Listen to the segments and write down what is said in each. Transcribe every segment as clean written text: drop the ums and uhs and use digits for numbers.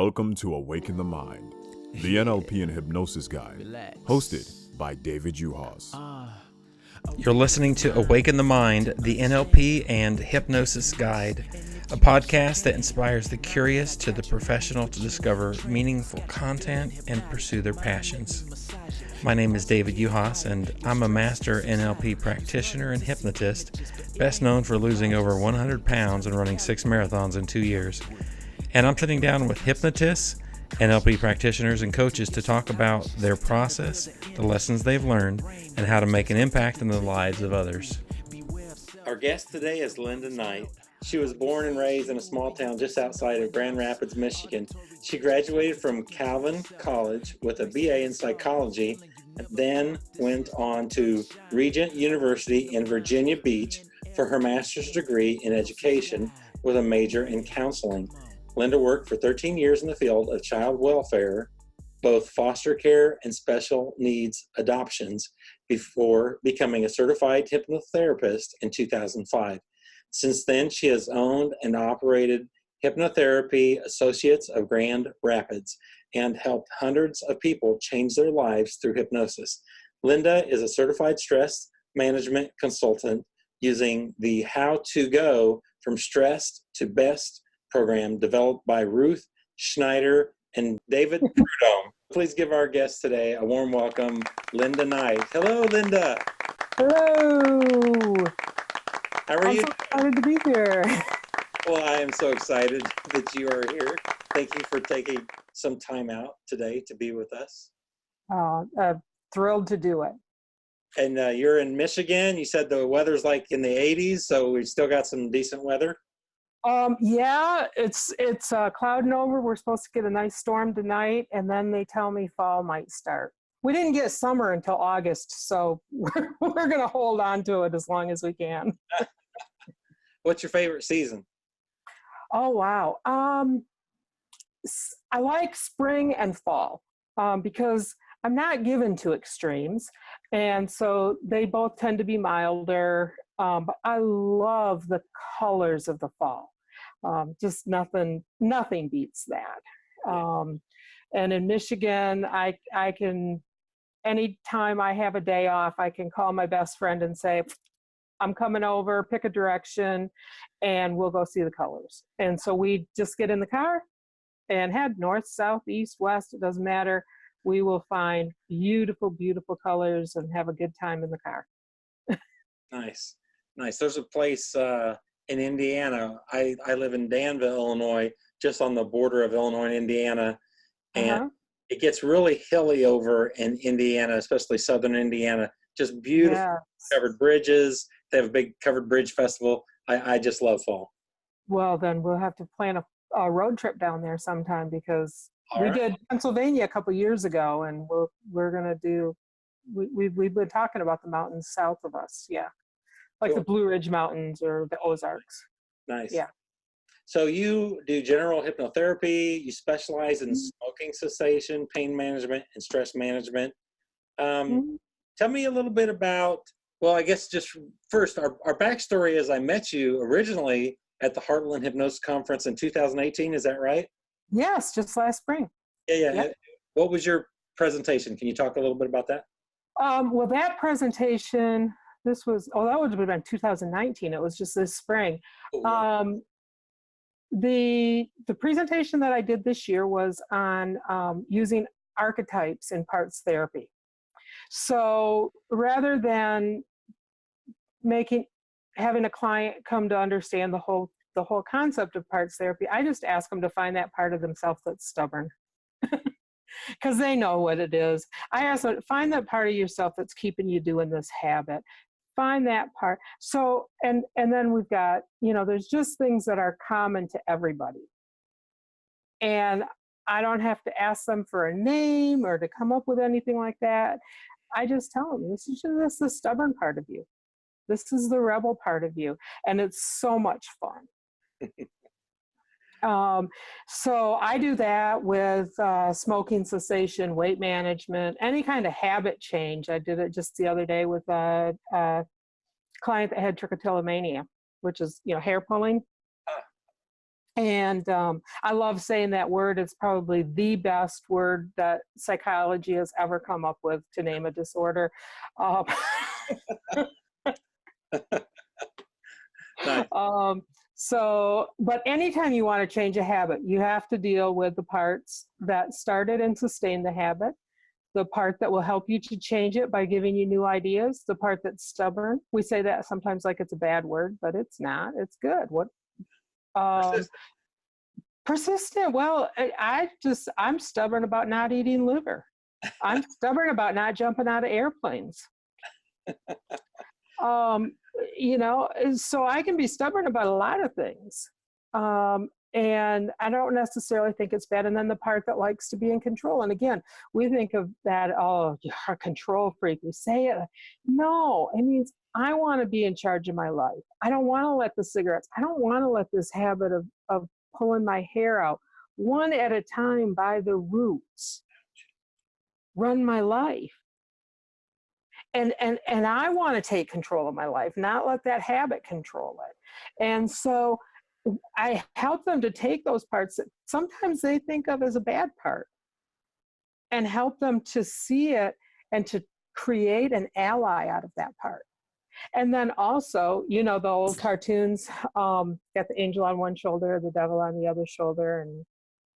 Welcome to Awaken the Mind, the NLP and Hypnosis Guide, hosted by David Uhas. You're listening to Awaken the Mind, the NLP and Hypnosis Guide, a podcast that inspires the curious to the professional to discover meaningful content and pursue their passions. My name is David Uhas, and I'm a master NLP practitioner and hypnotist, best known for losing over 100 pounds and running 6 marathons in 2 years. And I'm sitting down with hypnotists, NLP practitioners, and coaches to talk about their process, the lessons they've learned, and how to make an impact in the lives of others. Our guest today is Linda Knight. She was born and raised in a small town just outside of Grand Rapids, Michigan. She graduated from Calvin College with a BA in psychology, and then went on to Regent University in Virginia Beach for her master's degree in education with a major in counseling. Linda worked for 13 years in the field of child welfare, both foster care and special needs adoptions, before becoming a certified hypnotherapist in 2005. Since then, she has owned and operated Hypnotherapy Associates of Grand Rapids and helped hundreds of people change their lives through hypnosis. Linda is a certified stress management consultant using the How to Go from Stressed to Best program developed by Ruth, Schneider, and David Prudhomme. Please give our guest today a warm welcome, Linda Knight. Hello, Linda. Hello. How are you? I'm so excited to be here. Well, I am so excited that you are here. Thank you for taking some time out today to be with us. Thrilled to do it. And you're in Michigan. You said the weather's like in the 80s, so we've still got some decent weather. Yeah, it's clouding over. We're supposed to get a nice storm tonight, and then they tell me fall might start. We didn't get summer until August, so we're going to hold on to it as long as we can. What's your favorite season? Oh, wow. I like spring and fall because I'm not given to extremes, and so they both tend to be milder. But I love the colors of the fall. Just nothing beats that. And in Michigan, I can, anytime I have a day off, I can call my best friend and say, I'm coming over, pick a direction, and we'll go see the colors. And so we just get in the car and head north, south, east, west, it doesn't matter. We will find beautiful, beautiful colors and have a good time in the car. Nice. There's a place in Indiana. I live in Danville, Illinois, just on the border of Illinois and Indiana. And it gets really hilly over in Indiana, especially southern Indiana. Just beautiful covered bridges. They have a big covered bridge festival. I just love fall. Well, then we'll have to plan a road trip down there sometime because we did Pennsylvania a couple years ago, and we're going to do, we've been talking about the mountains south of us. Yeah. Like the Blue Ridge Mountains or the Ozarks. Nice. Yeah. So you do general hypnotherapy. You specialize in smoking cessation, pain management, and stress management. Tell me a little bit about, well, I guess just first, our backstory is I met you originally at the Heartland Hypnosis Conference in 2018. Is that right? Yes, just last spring. Yeah. Yep. What was your presentation? Can you talk a little bit about that? Well, that presentation... that would have been 2019. It was just this spring. The presentation that I did this year was on using archetypes in parts therapy. So rather than having a client come to understand the whole concept of parts therapy, I just ask them to find that part of themselves that's stubborn. Because they know what it is. I ask them, find that part of yourself that's keeping you doing this habit. Find that part. So, and then we've got, there's just things that are common to everybody. And I don't have to ask them for a name or to come up with anything like that. I just tell them, this is the stubborn part of you. This is the rebel part of you. And it's so much fun. So I do that with smoking cessation, weight management, any kind of habit change. I did it just the other day with a client that had trichotillomania, which is, hair pulling. And I love saying that word. It's probably the best word that psychology has ever come up with to name a disorder. Um, Nice. But anytime you want to change a habit, you have to deal with the parts that started and sustain the habit, the part that will help you to change it by giving you new ideas, the part that's stubborn. We say that sometimes like it's a bad word, but it's not. It's good. Persistent. Persistent. Well, I'm stubborn about not eating liver. I'm stubborn about not jumping out of airplanes. So I can be stubborn about a lot of things. And I don't necessarily think it's bad. And then the part that likes to be in control. And again, we think of that, oh, you're a control freak. We say it. No, it means I want to be in charge of my life. I don't want to let the cigarettes, I don't want to let this habit of pulling my hair out one at a time by the roots run my life. And I want to take control of my life, not let that habit control it. And so I help them to take those parts that sometimes they think of as a bad part and help them to see it and to create an ally out of that part. And then also, the old cartoons, got the angel on one shoulder, the devil on the other shoulder, and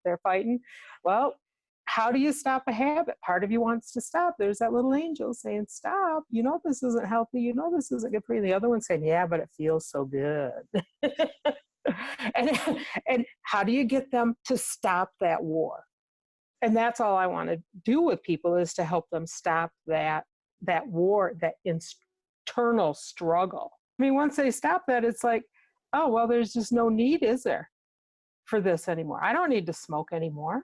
they're fighting. Well, how do you stop a habit? Part of you wants to stop. There's that little angel saying, stop. This isn't healthy. This isn't good for you. And the other one saying, yeah, but it feels so good. and how do you get them to stop that war? And that's all I want to do with people, is to help them stop that war, that internal struggle. I mean, once they stop that, it's like, oh, well, there's just no need, is there, for this anymore? I don't need to smoke anymore.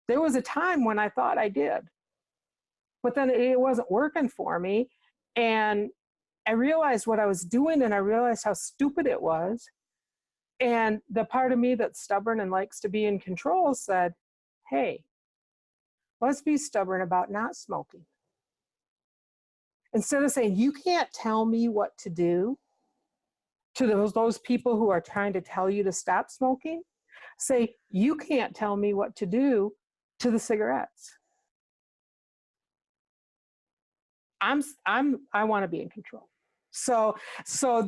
There was a time when I thought I did, but then it wasn't working for me. And I realized what I was doing, and I realized how stupid it was. And the part of me that's stubborn and likes to be in control said, hey, let's be stubborn about not smoking. Instead of saying, you can't tell me what to do, to those people who are trying to tell you to stop smoking, say, you can't tell me what to do, to the cigarettes. I want to be in control. So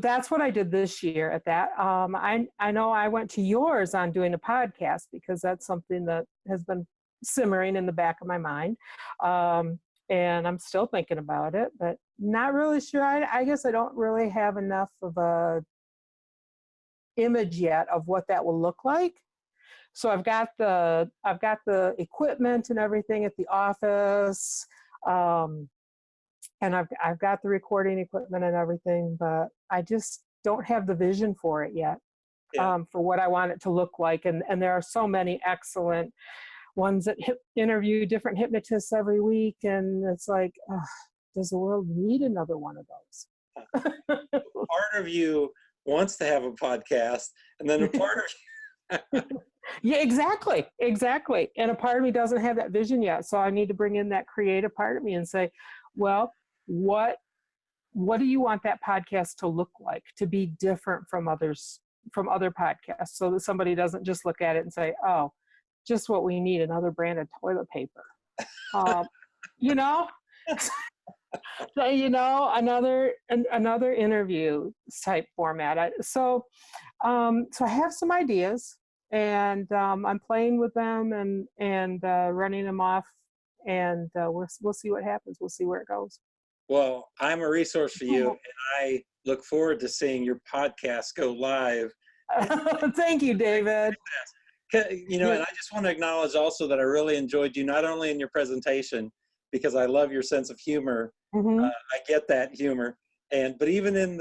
that's what I did this year at that. I know I went to yours on doing a podcast because that's something that has been simmering in the back of my mind. And I'm still thinking about it, but not really sure. I guess I don't really have enough of a image yet of what that will look like. So I've got the equipment and everything at the office, and I've got the recording equipment and everything, but I just don't have the vision for it yet, for what I want it to look like. And there are so many excellent ones that interview different hypnotists every week, and it's like, does the world need another one of those? Part of you wants to have a podcast, and then a part of Yeah, exactly. And a part of me doesn't have that vision yet. So I need to bring in that creative part of me and say, well, what do you want that podcast to look like, to be different from other podcasts, so that somebody doesn't just look at it and say, oh, just what we need, another brand of toilet paper. Another interview type format. So I have some ideas, and I'm playing with them and running them off, and we'll see what happens. We'll see where it goes. Well, I'm a resource for you, and I look forward to seeing your podcast go live. Thank you, David. And I just want to acknowledge also that I really enjoyed you, not only in your presentation, because I love your sense of humor. Mm-hmm. I get that humor, but even in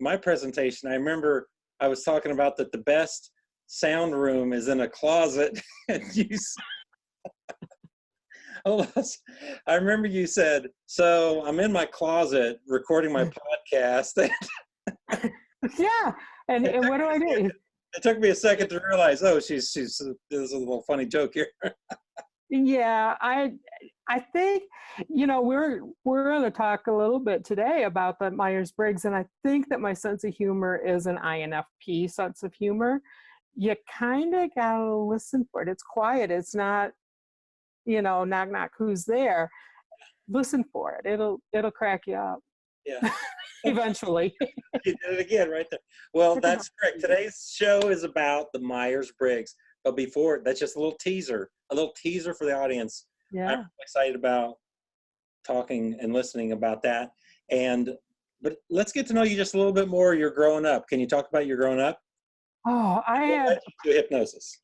my presentation, I remember I was talking about that the best sound room is in a closet, and I remember you said, so I'm in my closet recording my podcast. Yeah, and what do I do? It took me a second to realize, oh, she's this is a little funny joke here. Yeah, I think, we're going to talk a little bit today about the Myers-Briggs, and I think that my sense of humor is an INFP sense of humor. You kind of got to listen for it. It's quiet. It's not, knock, knock, who's there? Listen for it. It'll crack you up. Yeah. Eventually. You did it again right there. Well, that's correct. Today's show is about the Myers-Briggs. But before, that's just a little teaser for the audience. Yeah. I'm excited about talking and listening about that. But let's get to know you just a little bit more. You're growing up. Can you talk about your growing up? Oh, I had to hypnosis.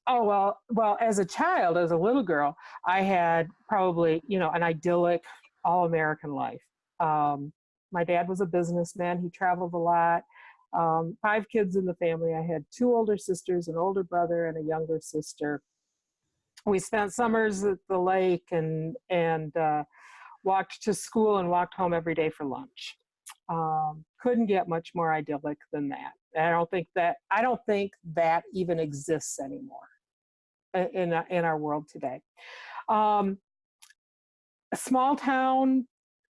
Oh, well, as a child, as a little girl, I had probably, an idyllic all-American life. My dad was a businessman. He traveled a lot. 5 kids in the family. I had 2 older sisters, an older brother, and a younger sister. We spent summers at the lake and walked to school and walked home every day for lunch. Couldn't get much more idyllic than that. I don't think that even exists anymore in our world today. A small town.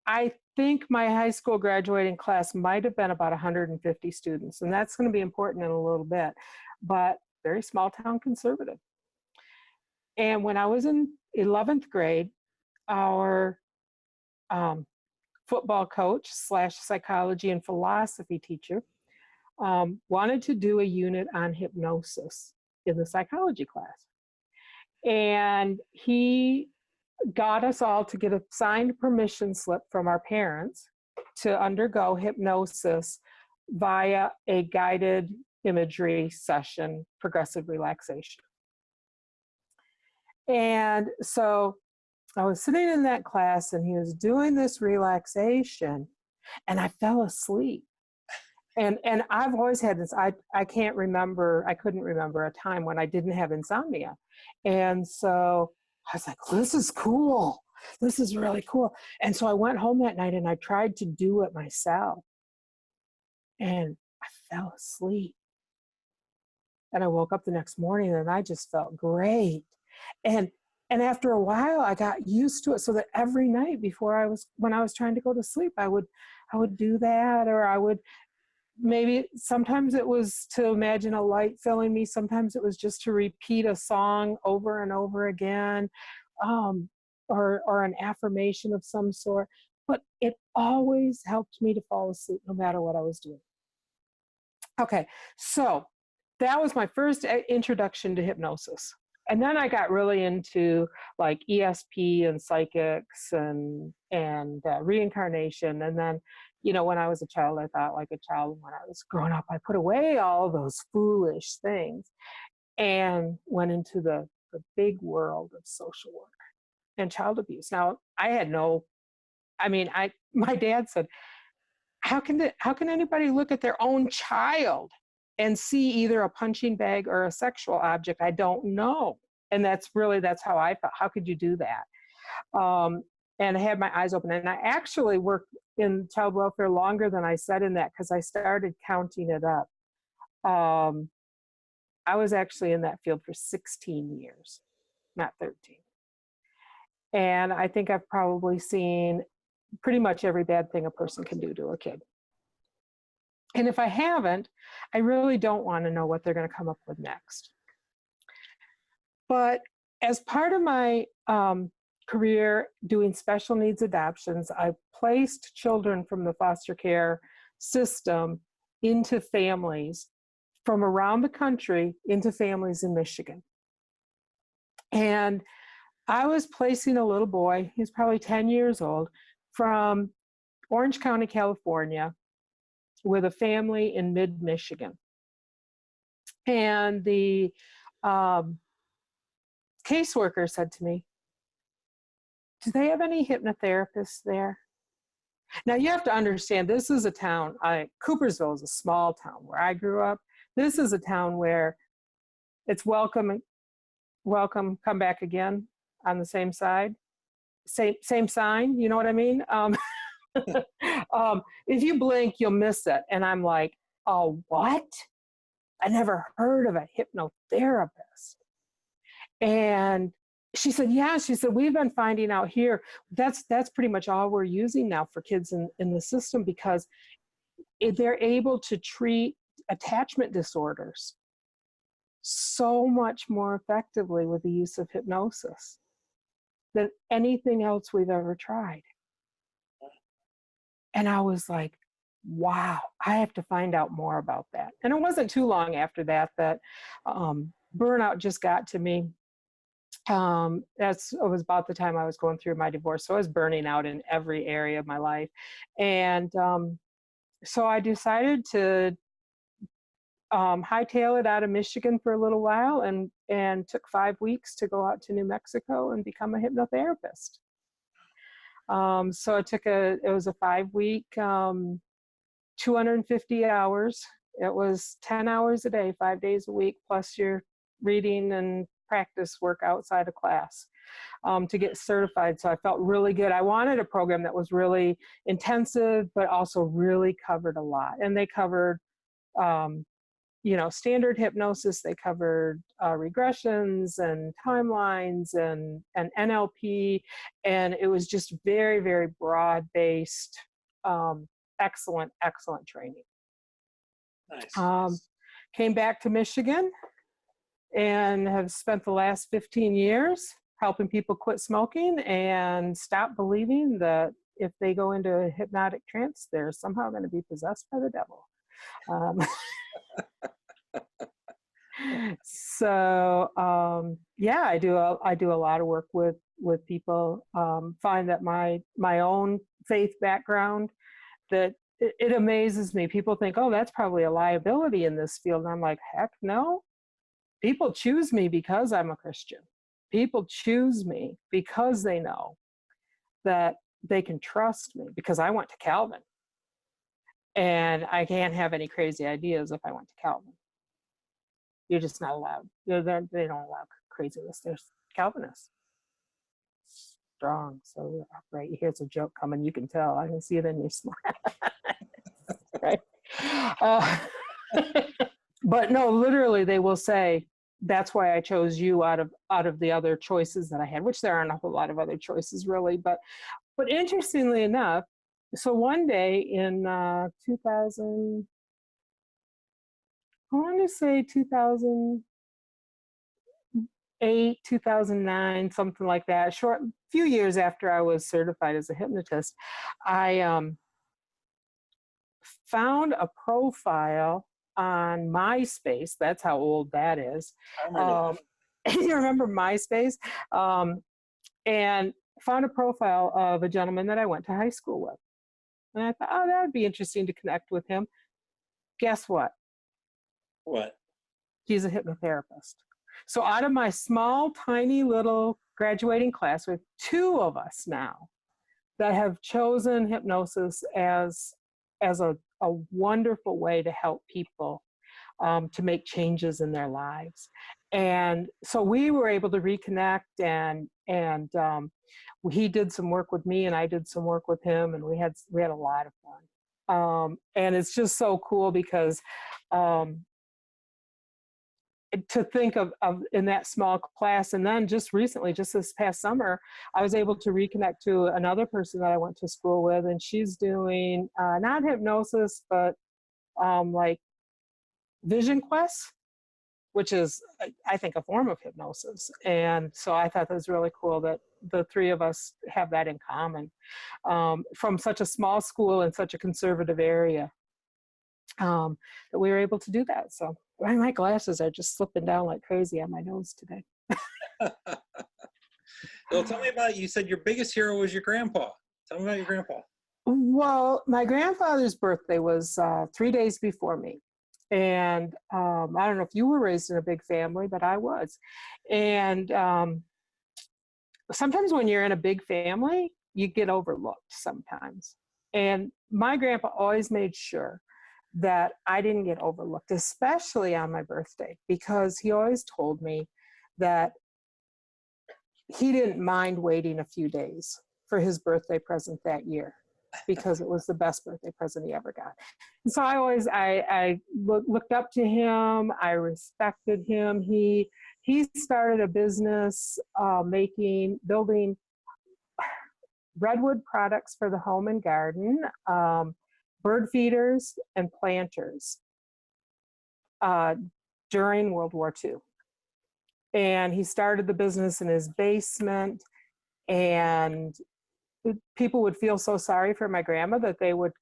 I think my high school graduating class might have been about 150 students, and that's going to be important in a little bit, but very small town conservative. And when I was in 11th grade, our football coach / psychology and philosophy teacher wanted to do a unit on hypnosis in the psychology class. And he got us all to get a signed permission slip from our parents to undergo hypnosis via a guided imagery session, progressive relaxation. And so I was sitting in that class and he was doing this relaxation and I fell asleep. And I've always had this, I couldn't remember a time when I didn't have insomnia. And so I was like, well, this is cool. This is really cool. And so I went home that night and I tried to do it myself. And I fell asleep. And I woke up the next morning and I just felt great. And after a while, I got used to it, so that every night when I was trying to go to sleep, I would do that, or I would sometimes it was to imagine a light filling me. Sometimes it was just to repeat a song over and over again, or an affirmation of some sort. But it always helped me to fall asleep no matter what I was doing. Okay, so that was my first introduction to hypnosis. And then I got really into like ESP and psychics and reincarnation. And then, when I was a child, I thought like a child. When I was growing up, I put away all those foolish things and went into the big world of social work and child abuse. Now, my dad said, how can anybody look at their own child and see either a punching bag or a sexual object? I don't know. And that's how I felt. How could you do that? And I had my eyes open. And I actually worked in child welfare longer than I said in that, because I started counting it up. I was actually in that field for 16 years, not 13. And I think I've probably seen pretty much every bad thing a person can do to a kid. And if I haven't, I really don't want to know what they're going to come up with next. But as part of my career doing special needs adoptions, I placed children from the foster care system into families from around the country, into families in Michigan. And I was placing a little boy, he's probably 10 years old, from Orange County, California, with a family in mid-Michigan. And the caseworker said to me, do they have any hypnotherapists there? Now, you have to understand, this is a town, Coopersville is a small town where I grew up. This is a town where it's welcome, come back again on the same side. Same sign, you know what I mean? If you blink, you'll miss it. And I'm like, oh, what? I never heard of a hypnotherapist. And She said, yeah, she said, we've been finding out here, that's pretty much all we're using now for kids in the system, because they're able to treat attachment disorders so much more effectively with the use of hypnosis than anything else we've ever tried. And I was like, wow, I have to find out more about that. And it wasn't too long after that burnout just got to me. It was about the time I was going through my divorce. So I was burning out in every area of my life. And so I decided to hightail it out of Michigan for a little while, and took 5 weeks to go out to New Mexico and become a hypnotherapist. So it was a 5-week, 250 hours. It was 10 hours a day, 5 days a week, plus your reading and practice work outside of class, to get certified. So I felt really good. I wanted a program that was really intensive, but also really covered a lot. And they covered, standard hypnosis. They covered regressions and timelines and NLP. And it was just very, very broad-based, excellent training. Nice. Came back to Michigan and have spent the last 15 years helping people quit smoking and stop believing that if they go into a hypnotic trance, they're somehow going to be possessed by the devil. I do a lot of work with people. Find that my own faith background, that it amazes me. People think, oh, that's probably a liability in this field. And I'm like, heck no. People choose me because I'm a Christian. People choose me because they know that they can trust me, because I went to Calvin. And I can't have any crazy ideas if I went to Calvin. You're just not allowed. They don't allow craziness. There's Calvinists. Strong. So, right, here's a joke coming. You can tell. I can see it in your smile. Right? But no, literally, they will say, that's why I chose you out of the other choices that I had, which there aren't a whole lot of other choices, really. But interestingly enough, so one day in 2000, I want to say 2008, 2009, something like that, few years after I was certified as a hypnotist, I found a profile on MySpace. That's how old that is. You remember MySpace? And found a profile of a gentleman that I went to high school with. And I thought, oh, that would be interesting to connect with him. Guess what? What? He's a hypnotherapist. So out of my small, tiny little graduating class, with 2 of us now that have chosen hypnosis as a wonderful way to help people to make changes in their lives. And so we were able to reconnect, and he did some work with me, and I did some work with him, and we had a lot of fun. And it's just so cool because to think of in that small class. And then just recently, just this past summer, I was able to reconnect to another person that I went to school with, and she's doing not hypnosis, but like vision quests, which is, I think, a form of hypnosis. And so I thought that was really cool that the 3 of us have that in common, from such a small school in such a conservative area, that we were able to do that. So my glasses are just slipping down like crazy on my nose today. Well, tell me about, you said your biggest hero was your grandpa. Tell me about your grandpa. Well, my grandfather's birthday was 3 days before me. And I don't know if you were raised in a big family, but I was. And sometimes when you're in a big family, you get overlooked sometimes. And my grandpa always made sure that I didn't get overlooked, especially on my birthday, because he always told me that he didn't mind waiting a few days for his birthday present that year, because it was the best birthday present he ever got. And so I looked up to him. I respected him. He he started a business building redwood products for the home and garden, bird feeders and planters during World War II. And he started the business in his basement, and people would feel so sorry for my grandma that they would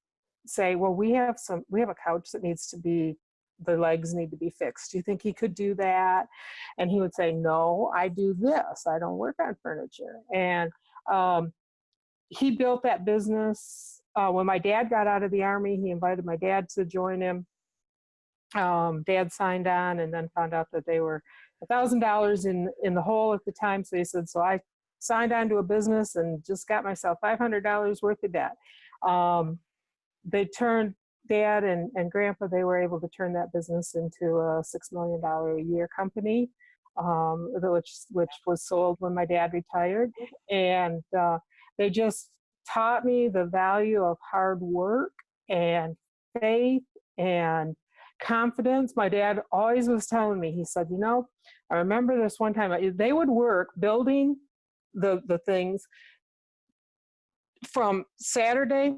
say, well, we have a couch that needs to be, the legs need to be fixed. Do you think he could do that? And he would say, no, I do this. I don't work on furniture. And he built that business. When my dad got out of the Army, he invited my dad to join him. Dad signed on and then found out that they were $1,000 in the hole at the time. So he said, so I signed on to a business and just got myself $500 worth of debt. They turned, Dad and Grandpa, they were able to turn that business into a $6 million a year company, which was sold when my dad retired. And they just taught me the value of hard work and faith and confidence. My dad always was telling me, he said, I remember this one time, they would work building the things from Saturday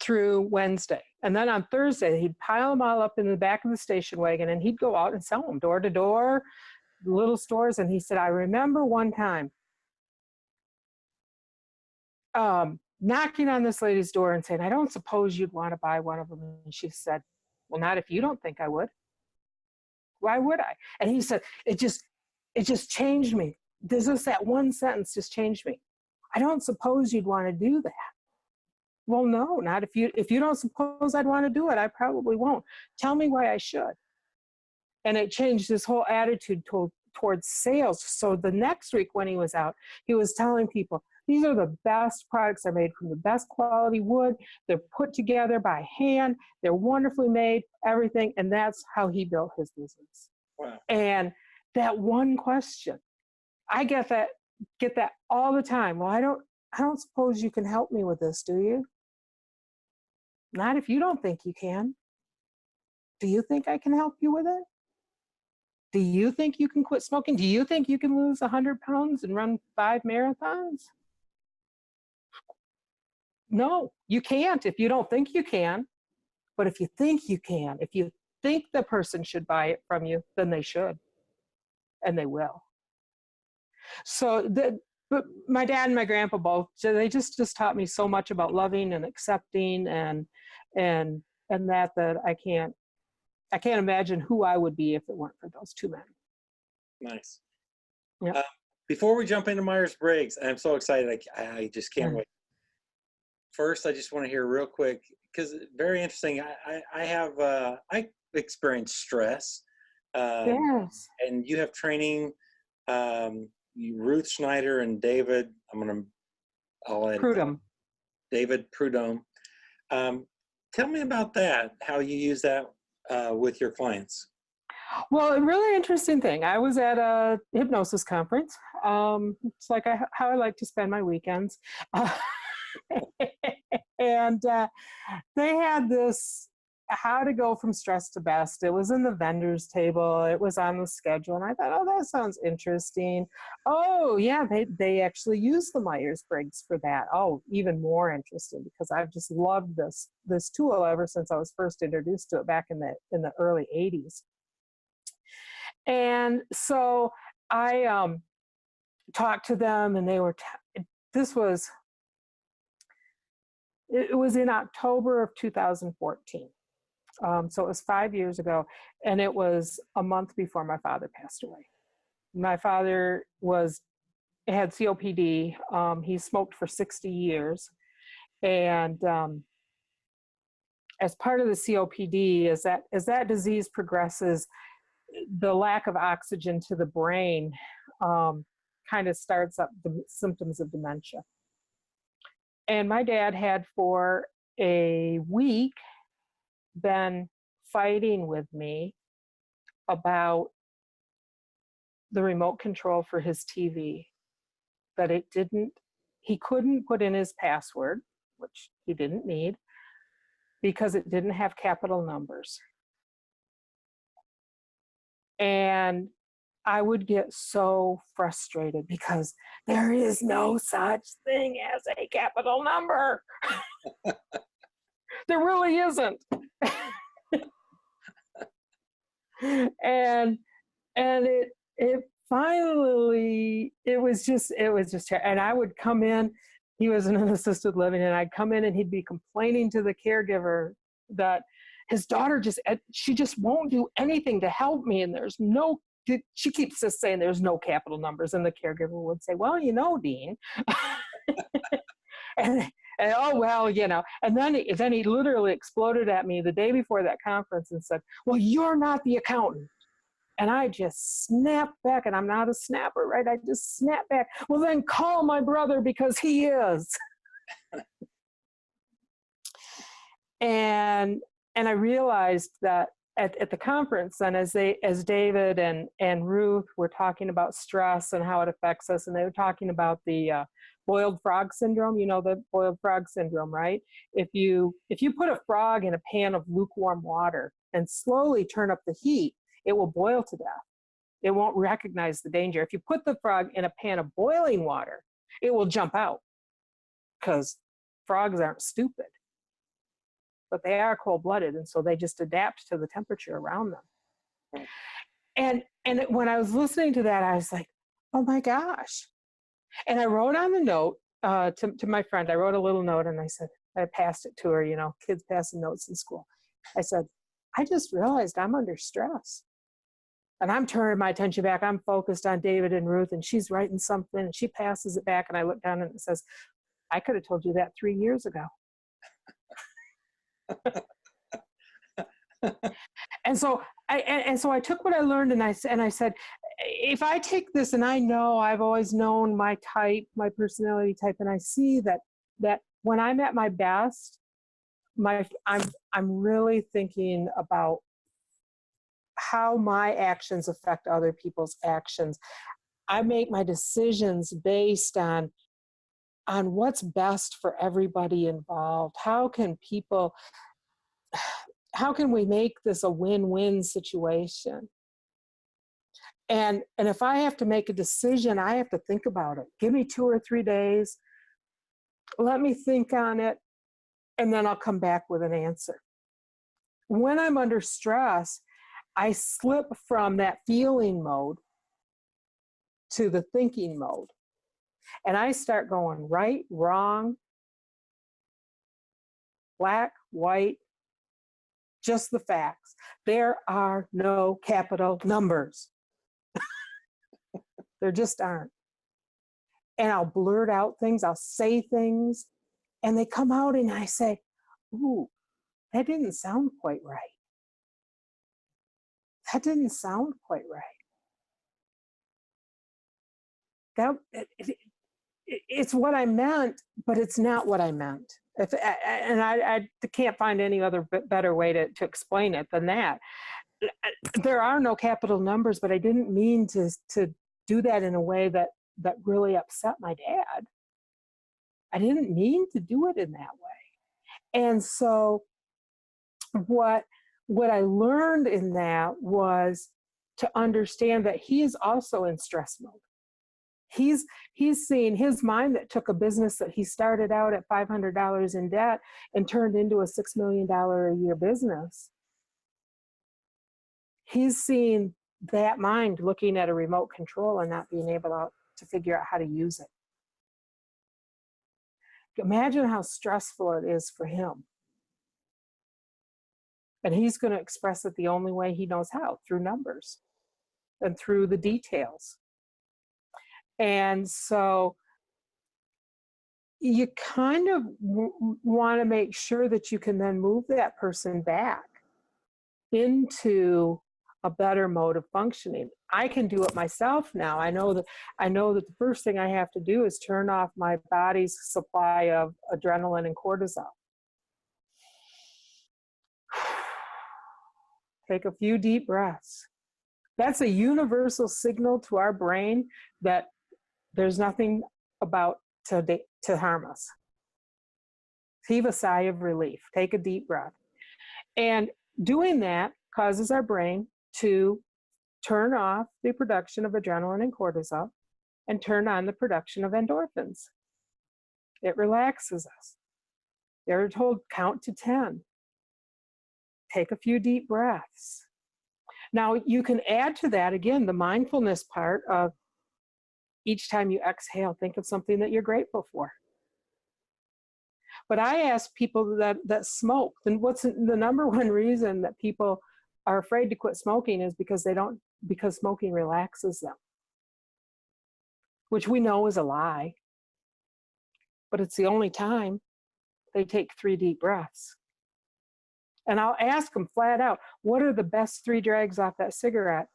through Wednesday. And then on Thursday, he'd pile them all up in the back of the station wagon and he'd go out and sell them door to door, little stores. And he said, I remember one time knocking on this lady's door and saying, I don't suppose you'd want to buy one of them. And she said, well, not if you don't think I would. Why would I? And he said, it just changed me. That one sentence just changed me. I don't suppose you'd want to do that. Well, no, not if you don't suppose I'd want to do it, I probably won't. Tell me why I should. And it changed his whole attitude towards sales. So the next week when he was out, he was telling people, these are the best products. They're made from the best quality wood. They're put together by hand. They're wonderfully made, everything. And that's how he built his business. Wow. And that one question, I get that all the time. Well, I don't suppose you can help me with this, do you? Not if you don't think you can. Do you think I can help you with it? Do you think you can quit smoking? Do you think you can lose 100 pounds and run 5 marathons? No, you can't if you don't think you can. But if you think you can, if you think the person should buy it from you, then they should. And they will. So but my dad and my grandpa both, so they just taught me so much about loving and accepting and that I can't imagine who I would be if it weren't for those two men. Nice. Yeah. Before we jump into Myers-Briggs, I'm so excited. I just can't wait. First, I just want to hear real quick, because very interesting. I experienced stress. Yes. And you have training, Ruth Schneider and David, I'll add Prudhomme. David Prudhomme. Tell me about that, how you use that with your clients. Well, a really interesting thing. I was at a hypnosis conference. It's like how I like to spend my weekends. And they had this how to go from stress to best. It was in the vendors table. It was on the schedule. And I thought, oh, that sounds interesting. Oh, yeah, they actually use the Myers-Briggs for that. Oh, even more interesting, because I've just loved this tool ever since I was first introduced to it back in the early 80s. And so I talked to them, and they were, it was in October of 2014. So it was 5 years ago, and it was a month before my father passed away. My father had COPD. He smoked for 60 years. And as part of the COPD, as that disease progresses, the lack of oxygen to the brain kind of starts up the symptoms of dementia. And my dad had for a week been fighting with me about the remote control for his TV, that he couldn't put in his password, which he didn't need, because it didn't have capital numbers. And I would get so frustrated because there is no such thing as a capital number. There really isn't. and it finally, it was just and I would come in. He was in an assisted living, and I'd come in and he'd be complaining to the caregiver that his daughter she just won't do anything to help me, and there's no, she keeps just saying there's no capital numbers, and the caregiver would say, well, Dean. and oh, well, and then he literally exploded at me the day before that conference and said, well, you're not the accountant. And I just snapped back, and I'm not a snapper, right? I just snapped back. Well, then call my brother because he is. and I realized that at the conference, and as David and Ruth were talking about stress and how it affects us, and they were talking about the boiled frog syndrome, the boiled frog syndrome, right? If you put a frog in a pan of lukewarm water and slowly turn up the heat, it will boil to death. It won't recognize the danger. If you put the frog in a pan of boiling water, it will jump out, because frogs aren't stupid, but they are cold-blooded, and so they just adapt to the temperature around them. And when I was listening to that, I was like, oh my gosh. And I wrote on the note to my friend, I wrote a little note, and I said, I passed it to her, kids passing notes in school. I said, I just realized I'm under stress. And I'm turning my attention back. I'm focused on David and Ruth, and she's writing something, and she passes it back, and I look down and it says, I could have told you that 3 years ago. And so I took what I learned, and I said, if I take this, and I know I've always known my type, my personality type, and I see that when I'm at my best, I'm really thinking about how my actions affect other people's actions. I make my decisions based on what's best for everybody involved. How can we make this a win-win situation? And if I have to make a decision, I have to think about it. Give me 2 or 3 days. Let me think on it, and then I'll come back with an answer. When I'm under stress, I slip from that feeling mode to the thinking mode. And I start going right, wrong, black, white, just the facts. There are no capital numbers. There just aren't. And I'll blurt out things, I'll say things, and they come out, and I say, ooh, that didn't sound quite right. That didn't sound quite right. It's what I meant, but it's not what I meant. And I can't find any other better way to explain it than that. There are no capital numbers, but I didn't mean to do that in a way that really upset my dad. I didn't mean to do it in that way. And so what I learned in that was to understand that he is also in stress mode. He's seeing his mind that took a business that he started out at $500 in debt and turned into a $6 million a year business. He's seeing that mind looking at a remote control and not being able to figure out how to use it. Imagine how stressful it is for him. And he's going to express it the only way he knows how, through numbers and through the details. And so you kind of want to make sure that you can then move that person back into a better mode of functioning. I can do it myself now. I know that the first thing I have to do is turn off my body's supply of adrenaline and cortisol. Take a few deep breaths. That's a universal signal to our brain that there's nothing about to harm us. Heave a sigh of relief. Take a deep breath. And doing that causes our brain to turn off the production of adrenaline and cortisol and turn on the production of endorphins. It relaxes us. They're told count to 10. Take a few deep breaths. Now, you can add to that, again, the mindfulness part of each time you exhale, think of something that you're grateful for. But I ask people that smoke, and what's the number one reason that people are afraid to quit smoking is because smoking relaxes them, which we know is a lie. But it's the only time they take 3 deep breaths. And I'll ask them flat out, what are the best 3 drags off that cigarette?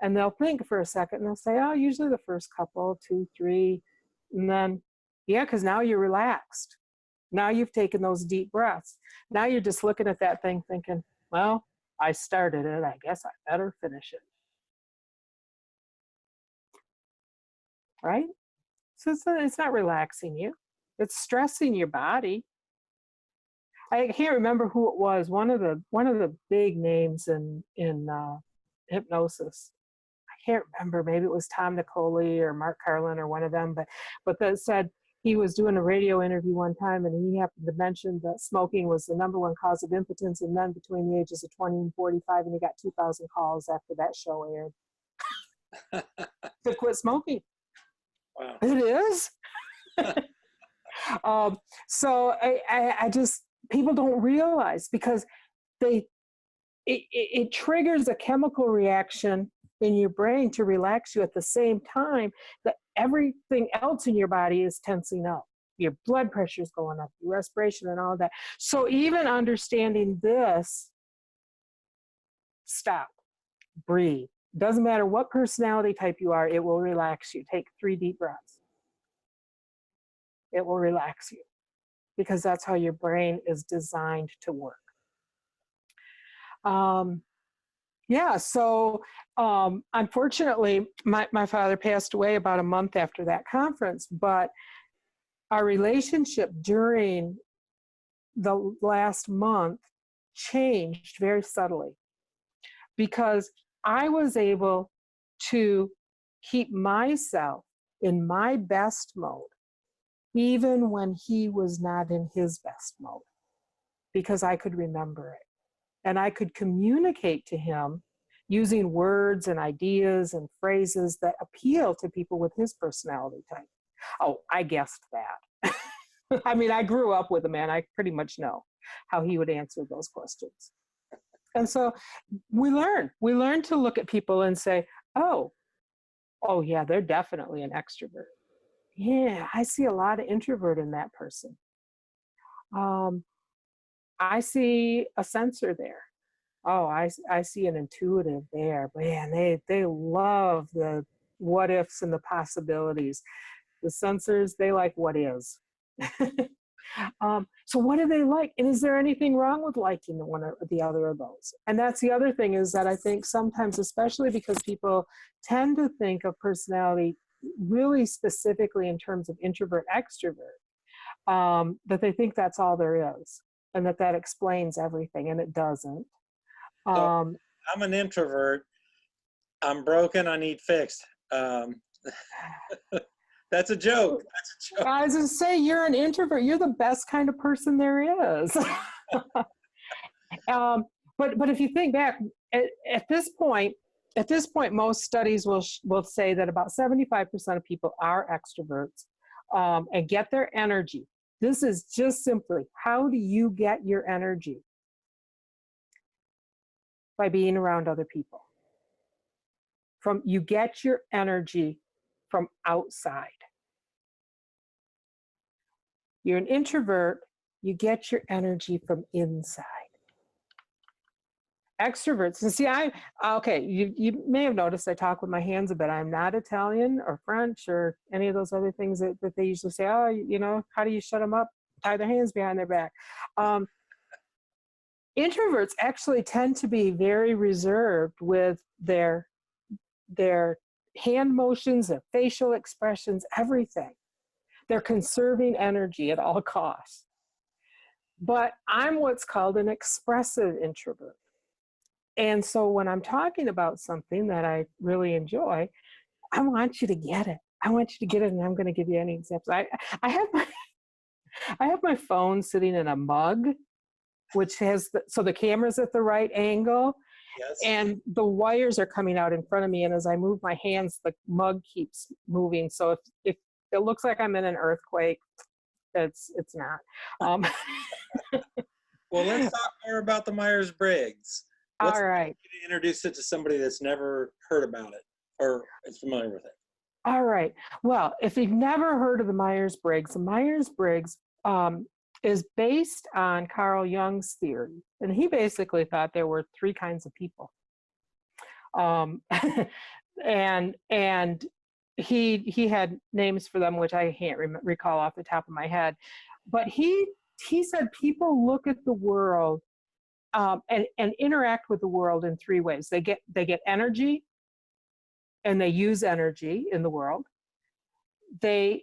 And they'll think for a second and they'll say, oh, usually the first couple, 2, 3. And then, yeah, because now you're relaxed. Now you've taken those deep breaths. Now you're just looking at that thing thinking, well, I started it. I guess I better finish it. Right? So it's not relaxing you. It's stressing your body. I can't remember who it was. One of the big names in hypnosis. I can't remember. Maybe it was Tom Nicoli or Mark Carlin or one of them. But that said, he was doing a radio interview one time, and he happened to mention that smoking was the number 1 cause of impotence in men between the ages of 20 and 45, and he got 2,000 calls after that show aired to quit smoking. Wow. It is. So I just, people don't realize, because it triggers a chemical reaction in your brain to relax you at the same time that everything else in your body is tensing up. Your blood pressure is going up, your respiration and all that. So even understanding this, stop, breathe. Doesn't matter what personality type you are, it will relax you. Take 3 deep breaths. It will relax you, because that's how your brain is designed to work. So unfortunately, my father passed away about a month after that conference, but our relationship during the last month changed very subtly, because I was able to keep myself in my best mode, even when he was not in his best mode, because I could remember it. And I could communicate to him using words and ideas and phrases that appeal to people with his personality type. Oh, I guessed that. I mean, I grew up with a man. I pretty much know how he would answer those questions. And so we learn to look at people and say, oh yeah, they're definitely an extrovert. Yeah, I see a lot of introvert in that person. I see a sensor there. Oh, I see an intuitive there. Man, they love the what ifs and the possibilities. The sensors, they like what is. So what do they like? And is there anything wrong with liking the one or the other of those? And that's the other thing, is that I think sometimes, especially because people tend to think of personality really specifically in terms of introvert, extrovert, that they think that's all there is, and that explains everything, and it doesn't. So I'm an introvert. I'm broken. I need fixed. That's a joke. That's a joke. I was going to say, you're an introvert. You're the best kind of person there is. But if you think back, at this point, most studies will say that about 75% of people are extroverts and get their energy. This is just simply, how do you get your energy? By being around other people. You get your energy from outside. You're an introvert, you get your energy from inside. Extroverts, and see, you may have noticed I talk with my hands a bit. I'm not Italian or French or any of those other things that they usually say, how do you shut them up? Tie their hands behind their back. Introverts actually tend to be very reserved with their hand motions, their facial expressions, everything. They're conserving energy at all costs. But I'm what's called an expressive introvert. And so when I'm talking about something that I really enjoy, I want you to get it. I want you to get it, and I'm going to give you any examples. I have my I have my phone sitting in a mug, which has so the camera's at the right angle, Yes. and the wires are coming out in front of me. And as I move my hands, the mug keeps moving. So if it looks like I'm in an earthquake, it's not. Well, let's talk more about the Myers-Briggs. All right. Introduce it to somebody that's never heard about it or is familiar with it. All right. Well, if you've never heard of the Myers-Briggs is based on Carl Jung's theory. And he basically thought there were three kinds of people. And he had names for them, which I can't recall off the top of my head. But he said people look at the world and interact with the world in three ways. They get energy, and they use energy in the world. They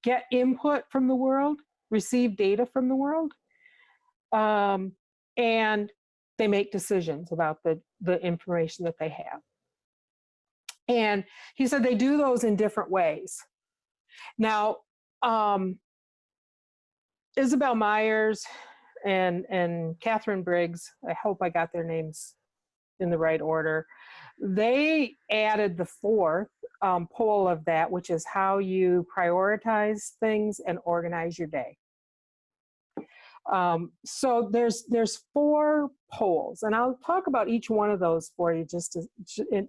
get input from the world, receive data from the world, and they make decisions about the information that they have. And he said they do those in different ways. Now, Isabel Myers and Catherine Briggs, I hope I got their names in the right order, they added the fourth pole of that, which is how you prioritize things and organize your day. So there's four poles, and I'll talk about each one of those for you just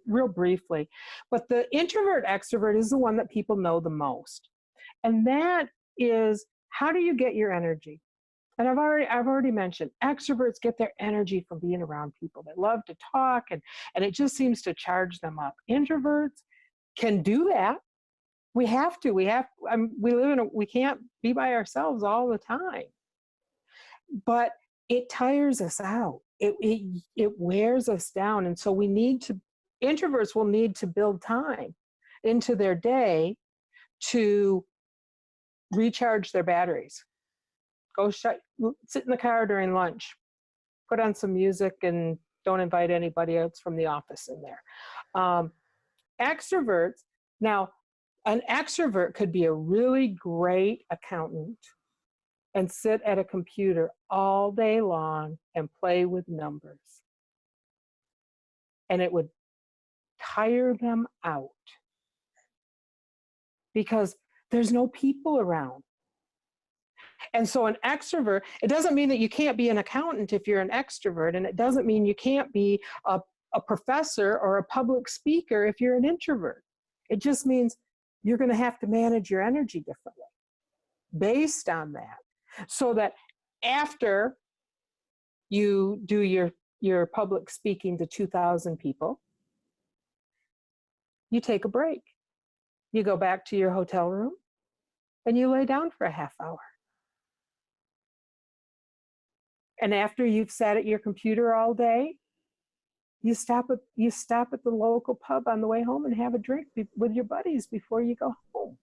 real briefly. But the introvert extrovert is the one that people know the most, and that is, how do you get your energy? And I've already mentioned, extroverts get their energy from being around people. They love to talk, and it just seems to charge them up. Introverts can do that. We have to. We can't be by ourselves all the time. But it tires us out. It wears us down. And so introverts will need to build time into their day to recharge their batteries. Go sit in the car during lunch, put on some music, and don't invite anybody else from the office in there. Extroverts, now, an extrovert could be a really great accountant and sit at a computer all day long and play with numbers. And it would tire them out because there's no people around. And so an extrovert, it doesn't mean that you can't be an accountant if you're an extrovert, and it doesn't mean you can't be a professor or a public speaker if you're an introvert. It just means you're going to have to manage your energy differently based on that. So that after you do your public speaking to 2,000 people, you take a break. You go back to your hotel room and you lay down for a half hour. And after you've sat at your computer all day, you stop at the local pub on the way home and have a drink with your buddies before you go home.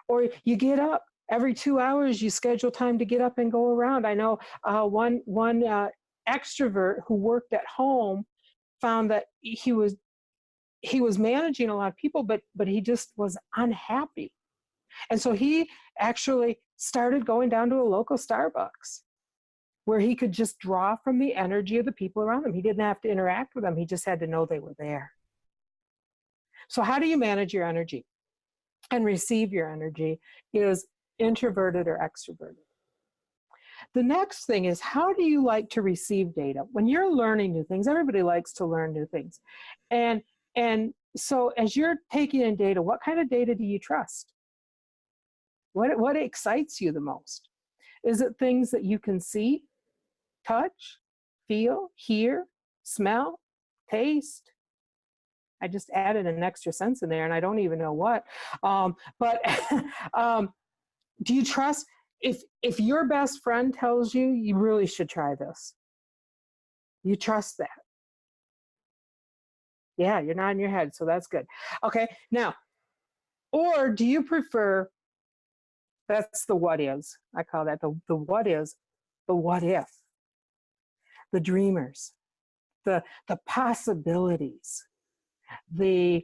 Or you get up every 2 hours, you schedule time to get up and go around. I know one extrovert who worked at home found that he was managing a lot of people, but he just was unhappy. And so he actually started going down to a local Starbucks where he could just draw from the energy of the people around him. He didn't have to interact with them. He just had to know they were there. So how do you manage your energy and receive your energy is introverted or extroverted. The next thing is, how do you like to receive data? When you're learning new things, everybody likes to learn new things. And so as you're taking in data, what kind of data do you trust? What excites you the most? Is it things that you can see, touch, feel, hear, smell, taste? I just added an extra sense in there and I don't even know what. But do you trust, if your best friend tells you, you really should try this, you trust that? Yeah, you're nodding your head, so that's good. Okay, now, or do you prefer That's the what is. I call that the what is, the what if, the dreamers, the possibilities, the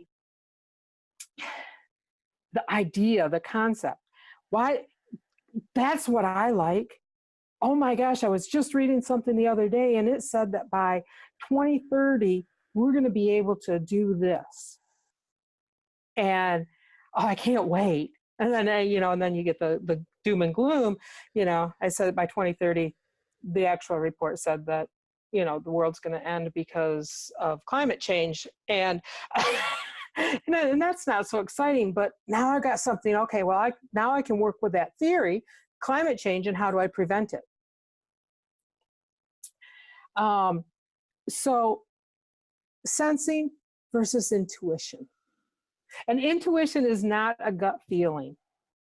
idea, the concept. Why? That's what I like. Oh my gosh, I was just reading something the other day and it said that by 2030, we're going to be able to do this. And oh, I can't wait. And then, and then you get the doom and gloom. I said by 2030, the actual report said that, the world's going to end because of climate change. And, and that's not so exciting, but now I got something. Okay, well, now I can work with that theory, climate change, and how do I prevent it? So sensing versus intuition. And intuition is not a gut feeling.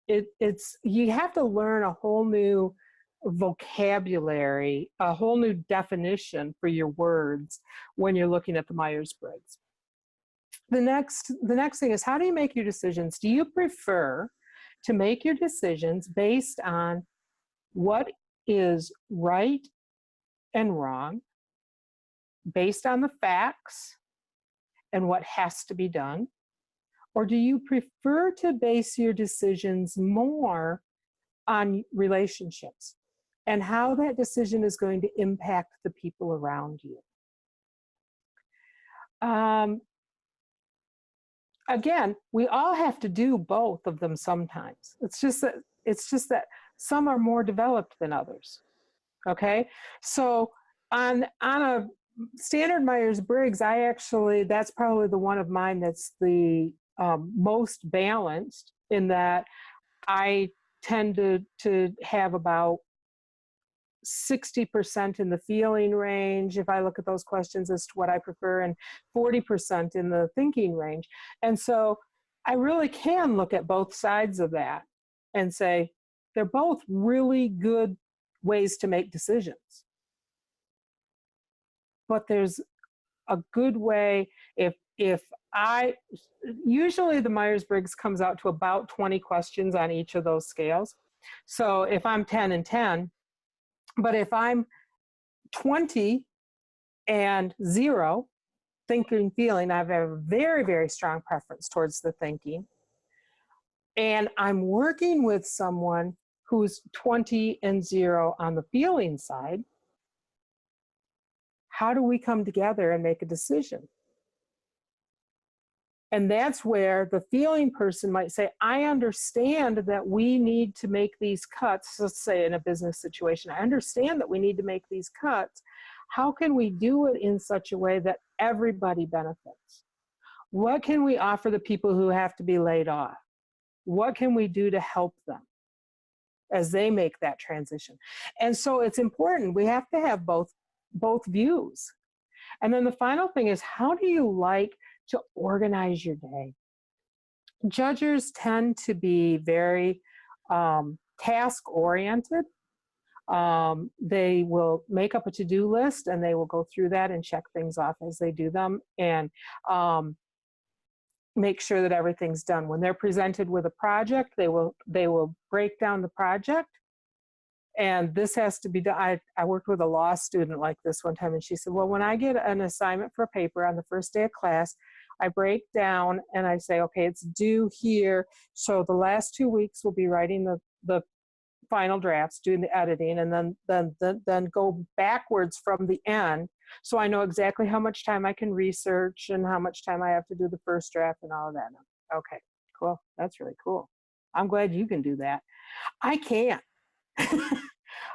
It's you have to learn a whole new vocabulary, a whole new definition for your words when you're looking at the Myers-Briggs. The next thing is, how do you make your decisions? Do you prefer to make your decisions based on what is right and wrong, based on the facts and what has to be done? Or do you prefer to base your decisions more on relationships and how that decision is going to impact the people around you? Again, we all have to do both of them sometimes. It's just that some are more developed than others. Okay, so on a standard Myers-Briggs, that's probably the one of mine that's the most balanced, in that I tend to have about 60% in the feeling range, if I look at those questions as to what I prefer, and 40% in the thinking range. And so I really can look at both sides of that and say, they're both really good ways to make decisions. But there's a good way, usually the Myers-Briggs comes out to about 20 questions on each of those scales. So if I'm 10 and 10, but if I'm 20 and 0, thinking, feeling, I have a very, very strong preference towards the thinking. And I'm working with someone who's 20 and 0 on the feeling side. How do we come together and make a decision? And that's where the feeling person might say, I understand that we need to make these cuts. Let's say in a business situation, I understand that we need to make these cuts. How can we do it in such a way that everybody benefits? What can we offer the people who have to be laid off? What can we do to help them as they make that transition? And so it's important. We have to have both views. And then the final thing is, how do you like to organize your day? Judgers tend to be very task-oriented. They will make up a to-do list and they will go through that and check things off as they do them, and make sure that everything's done. When they're presented with a project, they will break down the project. And this has to be done. I worked with a law student like this one time, and she said, well, when I get an assignment for a paper on the first day of class, I break down and I say, okay, it's due here. So the last 2 weeks we'll be writing the final drafts, doing the editing, and then go backwards from the end. So I know exactly how much time I can research and how much time I have to do the first draft and all of that. Okay, cool. That's really cool. I'm glad you can do that. I can't.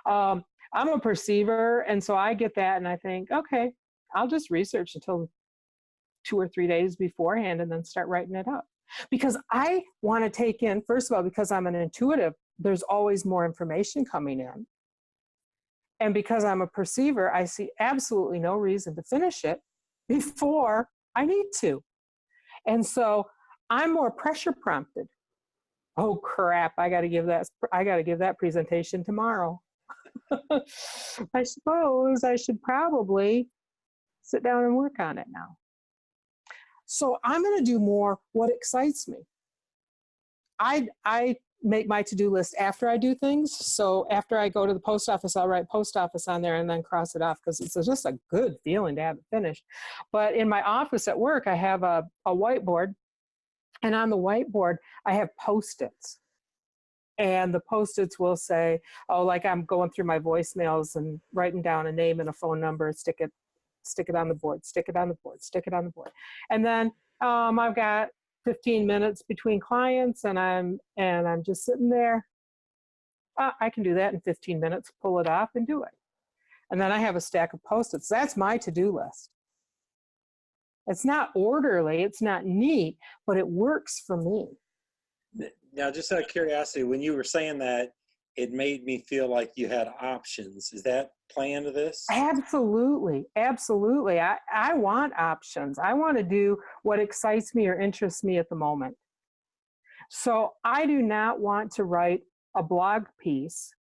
I'm a perceiver, and so I get that and I think, okay, I'll just research until 2 or 3 days beforehand and then start writing it up. Because I want to take in, first of all, because I'm an intuitive, there's always more information coming in. And because I'm a perceiver, I see absolutely no reason to finish it before I need to. And so I'm more pressure prompted. Oh crap, I got to give that presentation tomorrow. I suppose I should probably sit down and work on it now. So I'm going to do more what excites me. I make my to-do list after I do things. So after I go to the post office, I'll write post office on there and then cross it off because it's just a good feeling to have it finished. But in my office at work, I have a whiteboard, and on the whiteboard, I have Post-its. And the Post-its will say, oh, like I'm going through my voicemails and writing down a name and a phone number, stick it on the board, stick it on the board, stick it on the board. And then I've got 15 minutes between clients and I'm just sitting there. I can do that in 15 minutes, pull it off and do it. And then I have a stack of Post-its. That's my to-do list. It's not orderly, it's not neat, but it works for me. Now, just out of curiosity, when you were saying that, it made me feel like you had options. Is that playing into this? Absolutely. Absolutely. I want options. I want to do what excites me or interests me at the moment. So I do not want to write a blog piece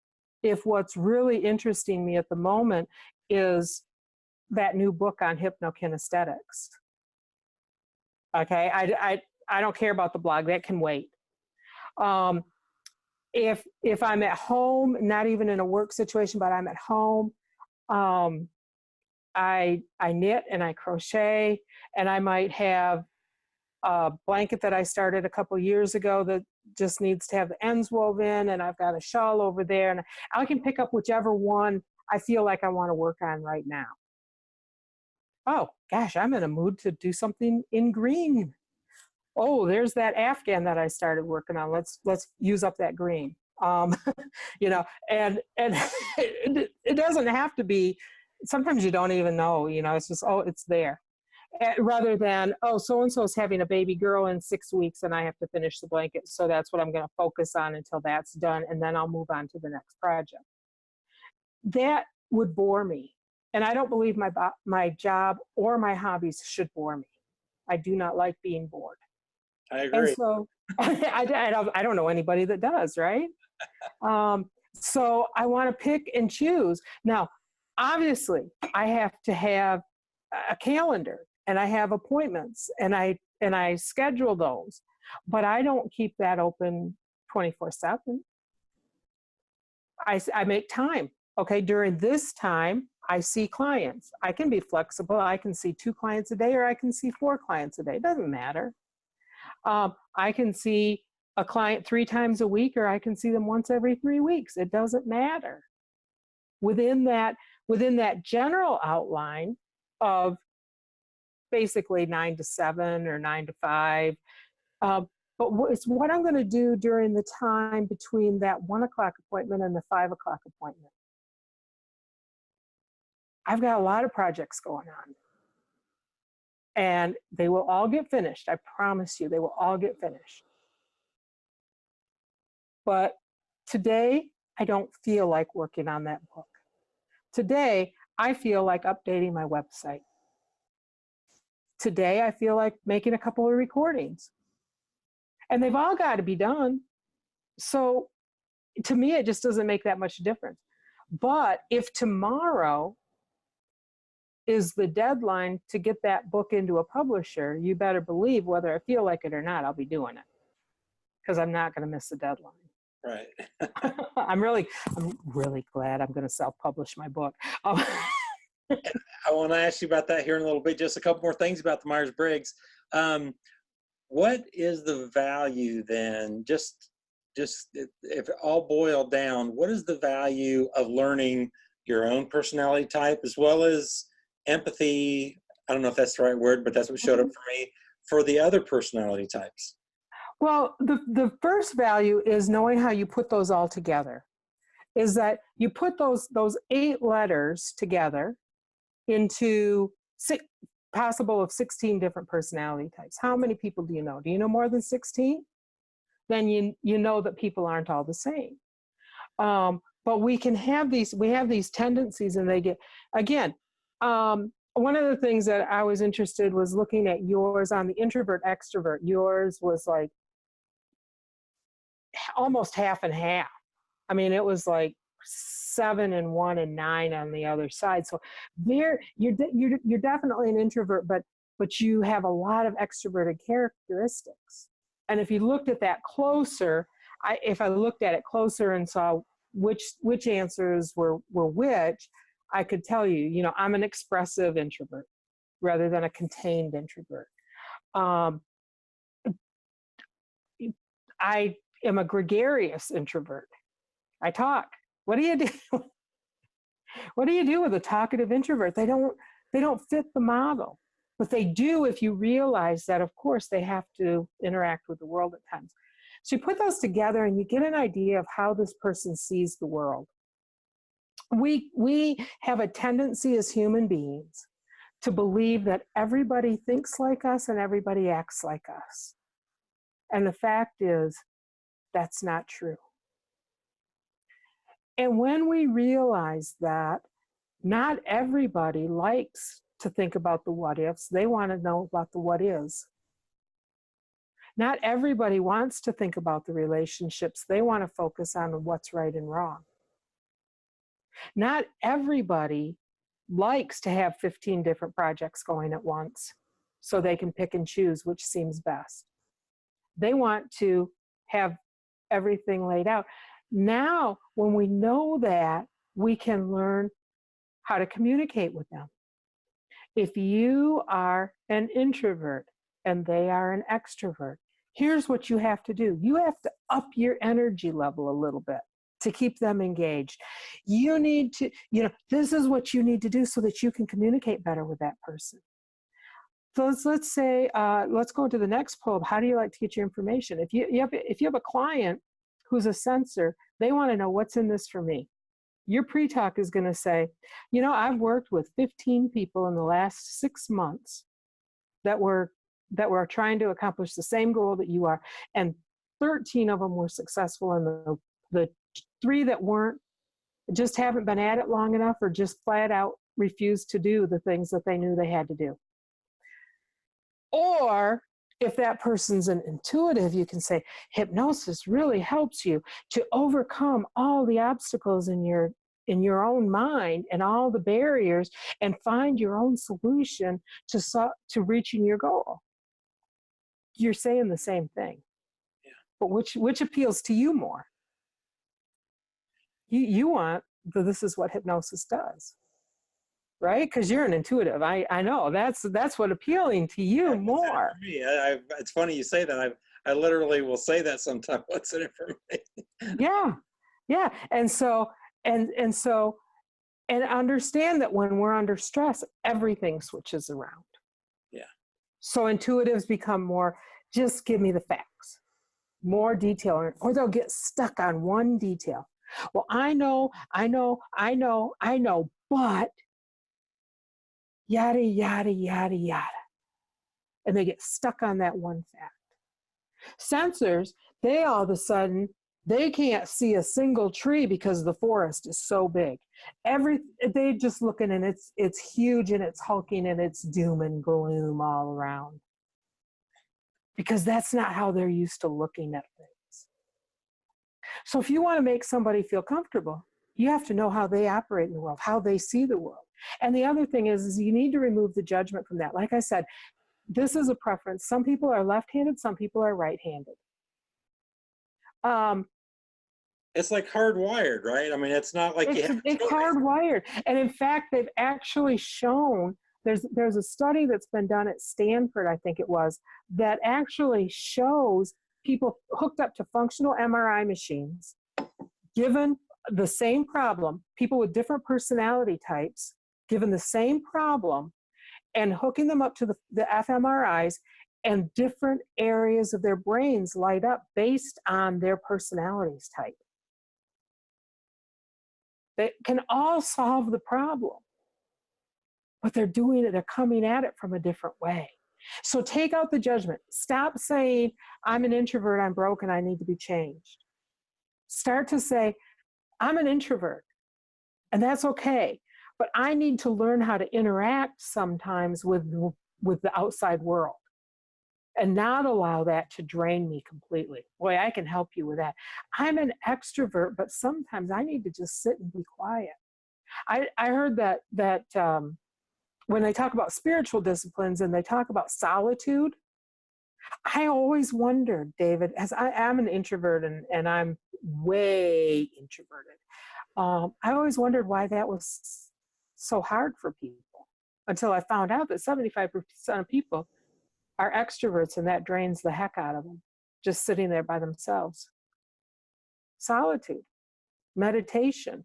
if what's really interesting me at the moment is that new book on hypnokinesthetics. Okay. I don't care about the blog. That can wait. If I'm at home, not even in a work situation, but I'm at home, I knit and I crochet, and I might have a blanket that I started a couple years ago that just needs to have the ends woven, and I've got a shawl over there, and I can pick up whichever one I feel like I want to work on right now. Oh gosh, I'm in a mood to do something in green. Oh, there's that Afghan that I started working on. Let's use up that green. You know, and it doesn't have to be, sometimes you don't even know, you know, it's just, oh, it's there. Rather than, oh, so-and-so is having a baby girl in 6 weeks and I have to finish the blanket. So that's what I'm going to focus on until that's done. And then I'll move on to the next project. That would bore me. And I don't believe my job or my hobbies should bore me. I do not like being bored. I agree. And so I don't know anybody that does, right? So I want to pick and choose. Now, obviously, I have to have a calendar and I have appointments and I schedule those, but I don't keep that open 24/7. I make time. Okay, during this time, I see clients. I can be flexible. I can see 2 clients a day or I can see 4 clients a day. It doesn't matter. I can see a client 3 times a week, or I can see them once every 3 weeks. It doesn't matter. Within that general outline of basically 9 to 7 or 9 to 5, but it's what I'm going to do during the time between that 1 o'clock appointment and the 5 o'clock appointment. I've got a lot of projects going on. And they will all get finished. I promise you, they will all get finished. But today, I don't feel like working on that book. Today, I feel like updating my website. Today, I feel like making a couple of recordings. And they've all got to be done. So to me, it just doesn't make that much difference. But if tomorrow is the deadline to get that book into a publisher, you better believe whether I feel like it or not, I'll be doing it because I'm not going to miss the deadline. Right. I'm really glad I'm going to self-publish my book. I want to ask you about that here in a little bit. Just a couple more things about the Myers-Briggs. What is the value then? Just if all boiled down, what is the value of learning your own personality type as well as empathy? I don't know if that's the right word, but that's what showed up for me, for the other personality types. Well, the first value is knowing how you put those all together. Is that you put those 8 letters together into possible of 16 different personality types. How many people do you know? Do you know more than 16? Then you know that people aren't all the same. But we have these tendencies, and they get, again, one of the things that I was interested was looking at yours on the introvert extrovert. Yours was like almost half and half. I mean, it was like 7 and 1 and 9 on the other side. So there, you're definitely an introvert, but you have a lot of extroverted characteristics. And if you looked at that closer, if I looked at it closer and saw which answers were which, I could tell you, I'm an expressive introvert rather than a contained introvert. I am a gregarious introvert. I talk. What do you do? What do you do with a talkative introvert? They don't fit the model. But they do if you realize that, of course, they have to interact with the world at times. So you put those together and you get an idea of how this person sees the world. We have a tendency as human beings to believe that everybody thinks like us and everybody acts like us. And the fact is, that's not true. And when we realize that not everybody likes to think about the what ifs, they want to know about the what is. Not everybody wants to think about the relationships, they want to focus on what's right and wrong. Not everybody likes to have 15 different projects going at once so they can pick and choose which seems best. They want to have everything laid out. Now, when we know that, we can learn how to communicate with them. If you are an introvert and they are an extrovert, here's what you have to do. You have to up your energy level a little bit to keep them engaged. You need to, this is what you need to do so that you can communicate better with that person. So let's say, let's go into the next poll. How do you like to get your information? If you have a client who's a sensor, they want to know what's in this for me. Your pre-talk is going to say, I've worked with 15 people in the last 6 months that were trying to accomplish the same goal that you are, and 13 of them were successful, and the 3 that weren't just haven't been at it long enough or just flat out refused to do the things that they knew they had to do. Or if that person's an intuitive, you can say, hypnosis really helps you to overcome all the obstacles in your own mind and all the barriers and find your own solution to reaching your goal. You're saying the same thing. Yeah. But which appeals to you more? You want this is what hypnosis does. Right? Because you're an intuitive. I know that's what appealing to you more. For me, it's funny you say that. I literally will say that sometimes. What's in it for me? Yeah. And understand that when we're under stress, everything switches around. Yeah. So intuitives become more, just give me the facts, more detail, or they'll get stuck on one detail. Well, I know, but yada, yada, yada, yada. And they get stuck on that one fact. Sensors, they all of a sudden, they can't see a single tree because the forest is so big. They just looking and it's huge and it's hulking and it's doom and gloom all around. Because that's not how they're used to looking at things. So if you want to make somebody feel comfortable, you have to know how they operate in the world, how they see the world. And the other thing is you need to remove the judgment from that. Like I said, this is a preference. Some people are left-handed, some people are right-handed. It's like hardwired, right? I mean, it's not like it's hardwired. And in fact, they've actually shown, there's a study that's been done at Stanford, I think it was, that actually shows people hooked up to functional MRI machines, given the same problem, people with different personality types, given the same problem, and hooking them up to the fMRIs, and different areas of their brains light up based on their personalities type. They can all solve the problem, but they're coming at it from a different way. So take out the judgment. Stop saying, I'm an introvert, I'm broken, I need to be changed. Start to say, I'm an introvert, and that's okay, but I need to learn how to interact sometimes with the outside world and not allow that to drain me completely. Boy, I can help you with that. I'm an extrovert, but sometimes I need to just sit and be quiet. I heard that when they talk about spiritual disciplines and they talk about solitude, I always wondered, David, as I am an introvert and I'm way introverted, I always wondered why that was so hard for people until I found out that 75% of people are extroverts and that drains the heck out of them, just sitting there by themselves. Solitude, meditation.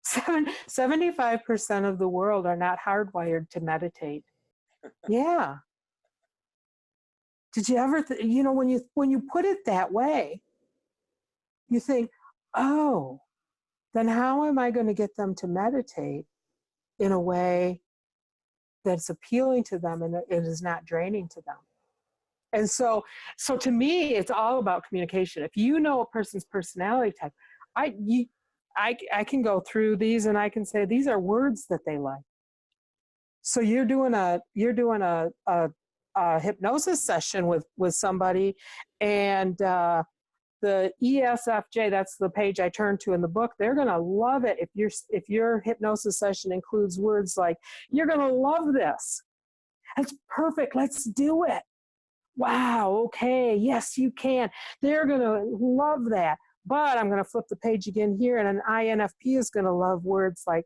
75% of the world are not hardwired to meditate. Yeah. Did you ever, when you put it that way, you think, oh, then how am I going to get them to meditate in a way that's appealing to them and it is not draining to them? And so to me, it's all about communication. If you know a person's personality type, I can go through these and I can say these are words that they like. So you're doing a hypnosis session with somebody, and the ESFJ, that's the page I turn to in the book, they're going to love it if your hypnosis session includes words like, you're going to love this. That's perfect. Let's do it. Wow. Okay. Yes, you can. They're going to love that. But I'm going to flip the page again here, and an INFP is going to love words like,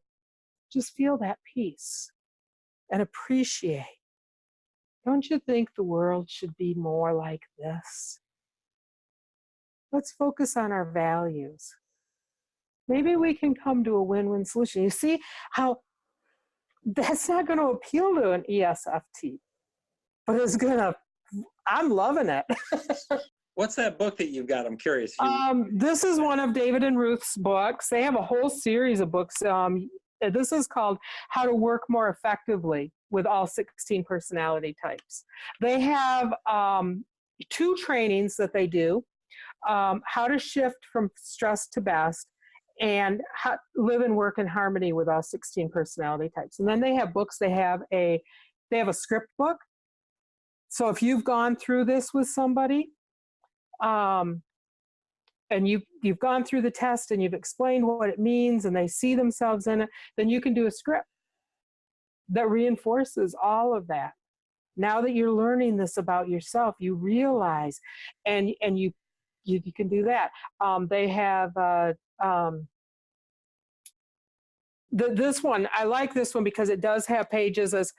just feel that peace and appreciate. Don't you think the world should be more like this? Let's focus on our values. Maybe we can come to a win-win solution. You see how that's not going to appeal to an ESFT, but it's going to, I'm loving it. What's that book that you've got? I'm curious. This is one of David and Ruth's books. They have a whole series of books. This is called How to Work More Effectively with All 16 Personality Types. They have 2 trainings that they do. How to shift from stress to best, and how live and work in harmony with all 16 personality types. And then they have books. They have a script book. So if you've gone through this with somebody, and you've gone through the test and you've explained what it means and they see themselves in it, then you can do a script that reinforces all of that. Now that you're learning this about yourself, you realize, and you can do that. They have this one. I like this one because it does have pages as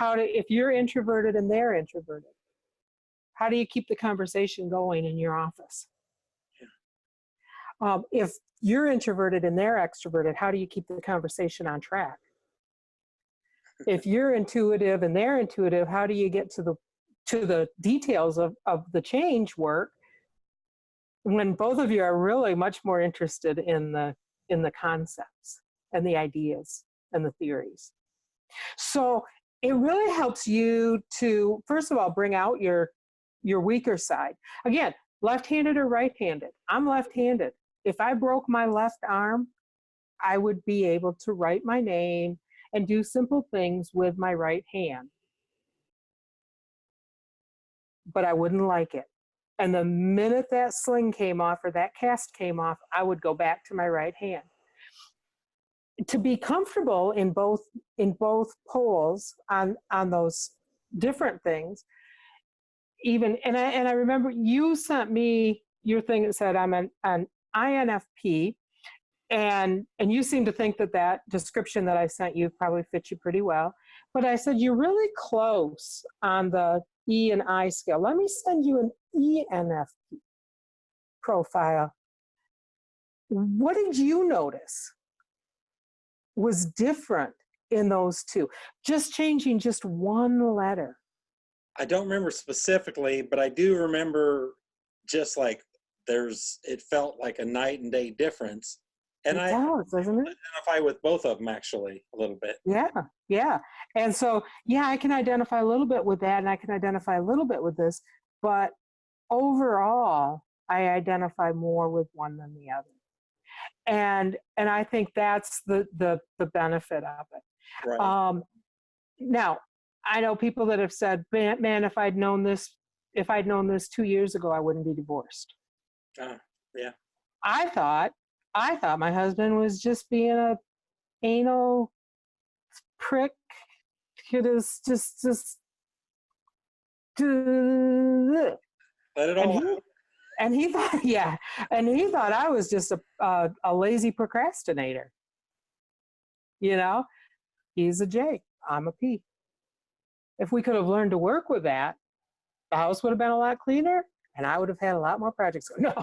if you're introverted and they're introverted, how do you keep the conversation going in your office? Yeah. If you're introverted and they're extroverted, how do you keep the conversation on track? If you're intuitive and they're intuitive, how do you get to the details of the change work when both of you are really much more interested in the concepts and the ideas and the theories? So it really helps you to, first of all, bring out your weaker side. Again, left-handed or right-handed. I'm left-handed. If I broke my left arm, I would be able to write my name and do simple things with my right hand. But I wouldn't like it. And the minute that sling came off or that cast came off, I would go back to my right hand. To be comfortable in both poles on those different things, even, and I remember you sent me your thing that said I'm an INFP, and you seem to think that description that I sent you probably fits you pretty well. But I said, you're really close on the E and I scale. Let me send you an ENFP profile. What did you notice was different in those two? Just changing just one letter. I don't remember specifically, but I do remember just like it felt like a night and day difference. And I identify with both of them actually a little bit. Yeah. And so, I can identify a little bit with that, and I can identify a little bit with this, but overall, I identify more with one than the other. And I think that's the benefit of it. Right. Now, I know people that have said, man, if I'd known this 2 years ago, I wouldn't be divorced. Yeah. I thought my husband was just being a anal prick. It is just And Let it all he out. and he thought, yeah, and he thought I was just a lazy procrastinator. You know, he's a J, I'm a P. If we could have learned to work with that, the house would have been a lot cleaner, and I would have had a lot more projects. No,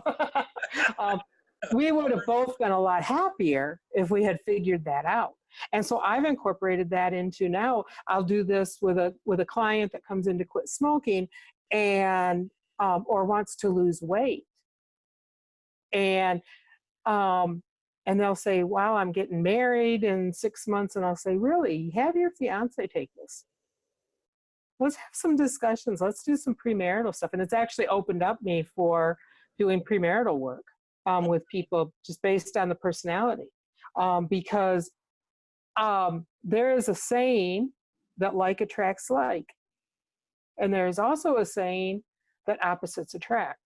we would have both been a lot happier if we had figured that out. And so I've incorporated that into now. I'll do this with a client that comes in to quit smoking, and or wants to lose weight, and and they'll say, "Wow, I'm getting married in 6 months," and I'll say, "Really? Have your fiance take this. Let's have some discussions. Let's do some premarital stuff." And it's actually opened up me for doing premarital work with people just based on the personality. Because there is a saying that like attracts like. And there is also a saying that opposites attract.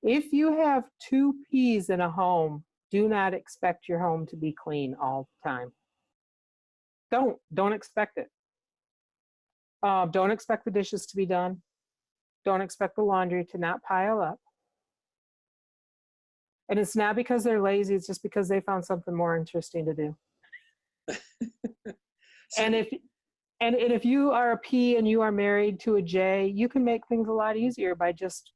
If you have two P's in a home, do not expect your home to be clean all the time. Don't expect it. Don't expect the dishes to be done. Don't expect the laundry to not pile up. And it's not because they're lazy, it's just because they found something more interesting to do. And if you are a P and you are married to a J, you can make things a lot easier by just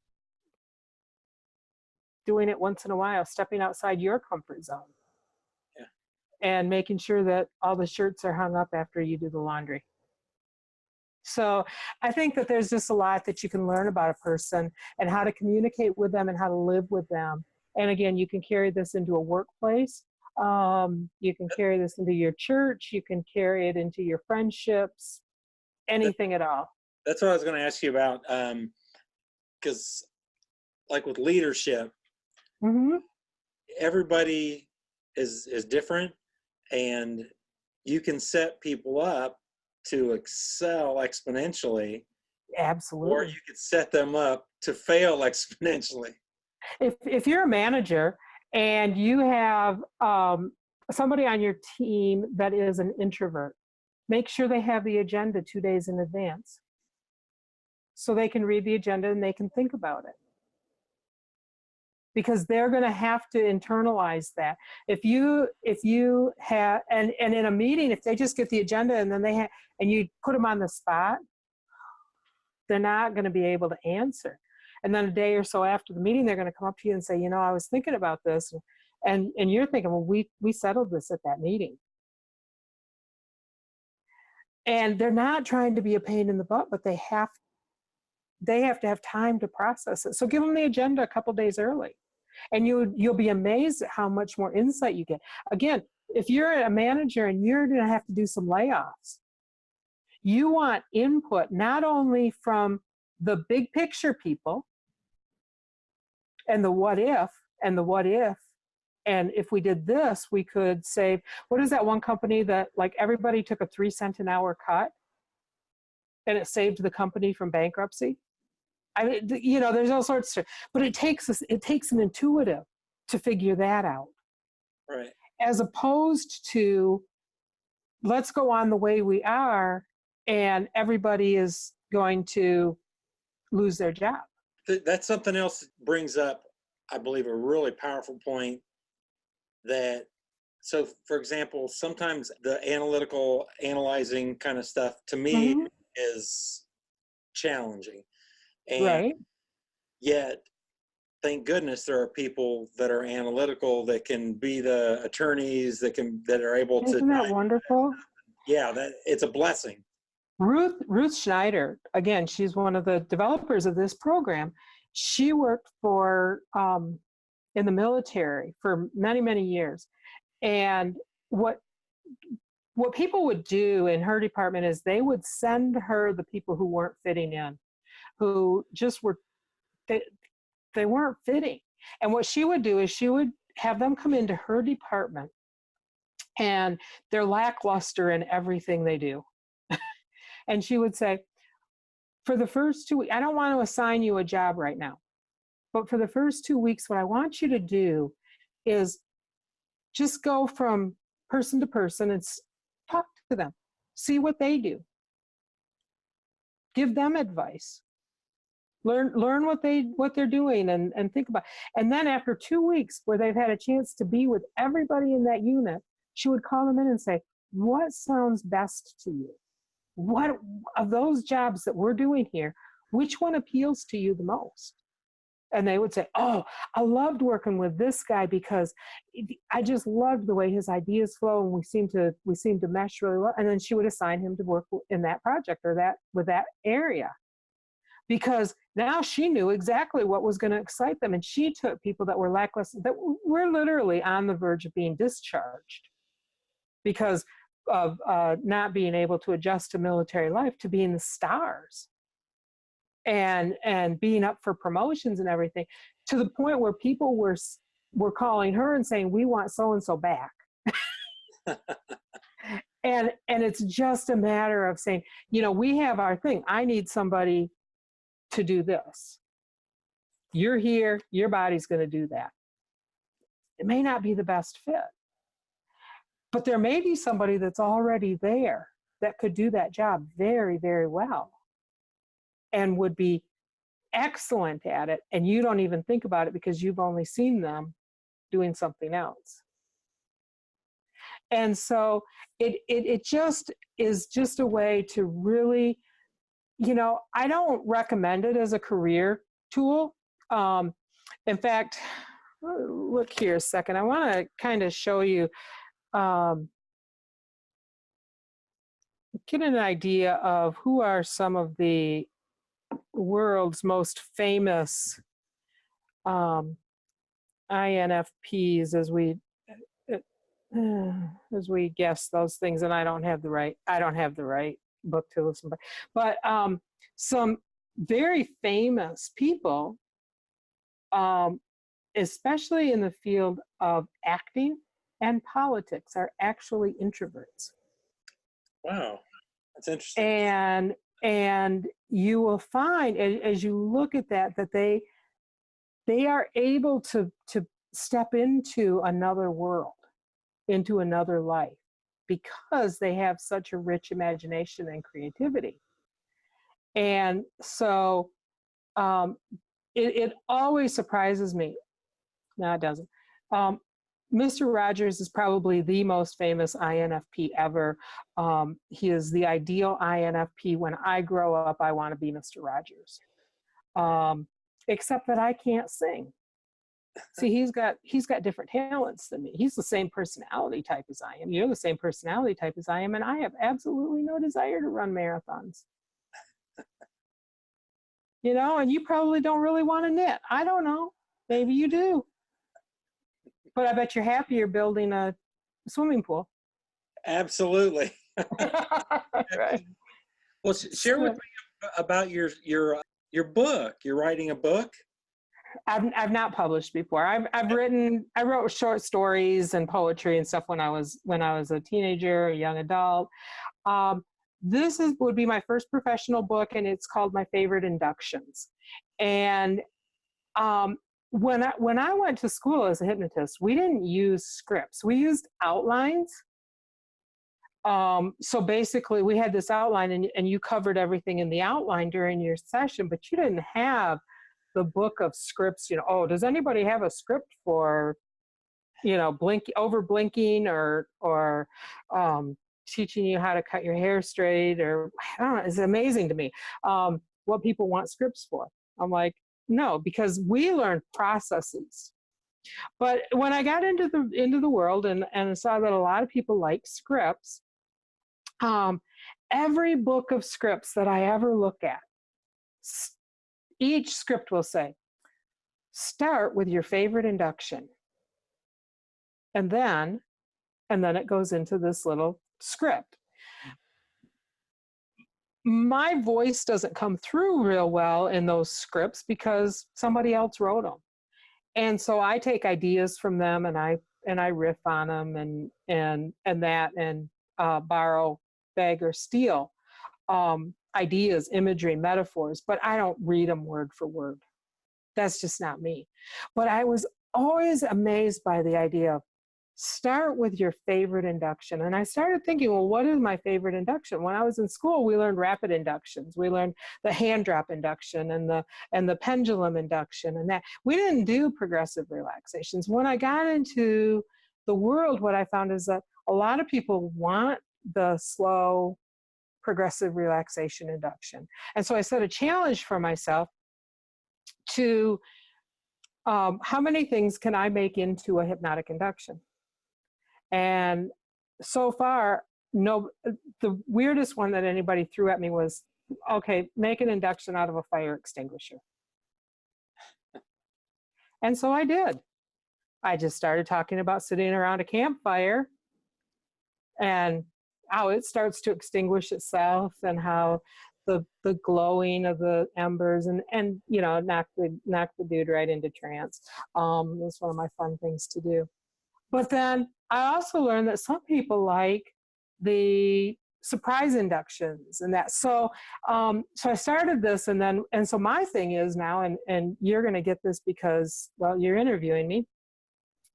doing it once in a while, stepping outside your comfort zone. Yeah. And making sure that all the shirts are hung up after you do the laundry. So I think that there's just a lot that you can learn about a person and how to communicate with them and how to live with them. And again, you can carry this into a workplace. You can carry this into your church. You can carry it into your friendships, anything at all. That's what I was going to ask you about. Because like with leadership, Mm-hmm. everybody is different, and you can set people up to excel exponentially, Absolutely. or you could set them up to fail exponentially. If you're a manager and you have somebody on your team that is an introvert, make sure they have the agenda 2 days in advance so they can read the agenda and they can think about it. Because they're going to have to internalize that. If you have, and in a meeting, if they just get the agenda and then and you put them on the spot, they're not going to be able to answer. And then a day or so after the meeting, they're going to come up to you and say, I was thinking about this. And you're thinking, well, we settled this at that meeting. And they're not trying to be a pain in the butt, but they have to have time to process it. So give them the agenda a couple days early. And you'll be amazed at how much more insight you get. Again, if you're a manager and you're going to have to do some layoffs, you want input not only from the big picture people and the what if, and if we did this, we could save, what is that one company that like everybody took a 3 cent an hour cut and it saved the company from bankruptcy? I mean, there's all sorts of, but it takes an intuitive to figure that out. Right. As opposed to, let's go on the way we are and everybody is going to lose their job. That's something else that brings up, I believe, a really powerful point so for example, sometimes the analytical, analyzing kind of stuff to me is challenging. And right. Yet, thank goodness there are people that are analytical that can be the attorneys that are able to. Isn't that wonderful? Yeah, it's a blessing. Ruth Schneider, again, she's one of the developers of this program. She worked in the military for many, many years. And what people would do in her department is they would send her the people who weren't fitting in, who just they weren't fitting. And what she would do is she would have them come into her department and they're lackluster in everything they do. And she would say, for the first 2 weeks, I don't want to assign you a job right now, but for the first 2 weeks, what I want you to do is just go from person to person and talk to them, see what they do. give them advice. Learn what they're doing and think about. And then after 2 weeks where they've had a chance to be with everybody in that unit, she would call them in and say, what sounds best to you? What of those jobs that we're doing here, which one appeals to you the most? And they would say, oh, I loved working with this guy because I just loved the way his ideas flow, and we seem to mesh really well. And then she would assign him to work in that project or with that area, because now she knew exactly what was going to excite them. And she took people that were lackluster, that were literally on the verge of being discharged because of not being able to adjust to military life, to being the stars and being up for promotions and everything, to the point where people were calling her and saying, we want so-and-so back. and it's just a matter of saying, we have our thing. I need somebody to do this. You're here, your body's going to do that. It may not be the best fit, but there may be somebody that's already there that could do that job very, very well and would be excellent at it. And you don't even think about it because you've only seen them doing something else. And so it just is just a way to really, I don't recommend it as a career tool. In fact, look here a second. I want to kind of show you, get an idea of who are some of the world's most famous INFPs as we guess those things. And I don't have the right book to listen to, but some very famous people, especially in the field of acting and politics, are actually introverts. Wow, that's interesting. And you will find, as you look at that they are able to step into another world, into another life, because they have such a rich imagination and creativity. And so it always surprises me. No, it doesn't. Mr. Rogers is probably the most famous INFP ever. He is the ideal INFP. When I grow up, I want to be Mr. Rogers. Except that I can't sing. See, he's got different talents than me. He's the same personality type as I am. You're the same personality type as I am, and I have absolutely no desire to run marathons. And you probably don't really want to knit. I don't know. Maybe you do. But I bet you're happier building a swimming pool. Absolutely. Right. Well, share with me about your book. You're writing a book? I've not published before. I wrote short stories and poetry and stuff when I was a teenager, a young adult. This would be my first professional book, and it's called My Favorite Inductions. And when I went to school as a hypnotist, we didn't use scripts. We used outlines. So basically, we had this outline, and you covered everything in the outline during your session, but you didn't have the book of scripts. Does anybody have a script for, over blinking or teaching you how to cut your hair straight, or I don't know. It's amazing to me what people want scripts for. I'm like, no, because we learn processes. But when I got into the world and saw that a lot of people like scripts, every book of scripts that I ever look at, each script will say, start with your favorite induction. And then it goes into this little script. My voice doesn't come through real well in those scripts because somebody else wrote them. And so I take ideas from them and I riff on them and borrow, beg, or steal ideas, imagery, metaphors, but I don't read them word for word. That's just not me. But I was always amazed by the idea of, start with your favorite induction. And I started thinking, well, what is my favorite induction? When I was in school, we learned rapid inductions. We learned the hand drop induction and the pendulum induction, and that. We didn't do progressive relaxations. When I got into the world, what I found is that a lot of people want the slow progressive relaxation induction. And so I set a challenge for myself to how many things can I make into a hypnotic induction? And so far, no, the weirdest one that anybody threw at me was, okay, make an induction out of a fire extinguisher. And so I did. I just started talking about sitting around a campfire and how it starts to extinguish itself, and how the glowing of the embers and you know, knock the dude right into trance. It's one of my fun things to do. But then I also learned that some people like the surprise inductions and that. So so I started this, and so my thing is now, and you're going to get this because, well, you're interviewing me,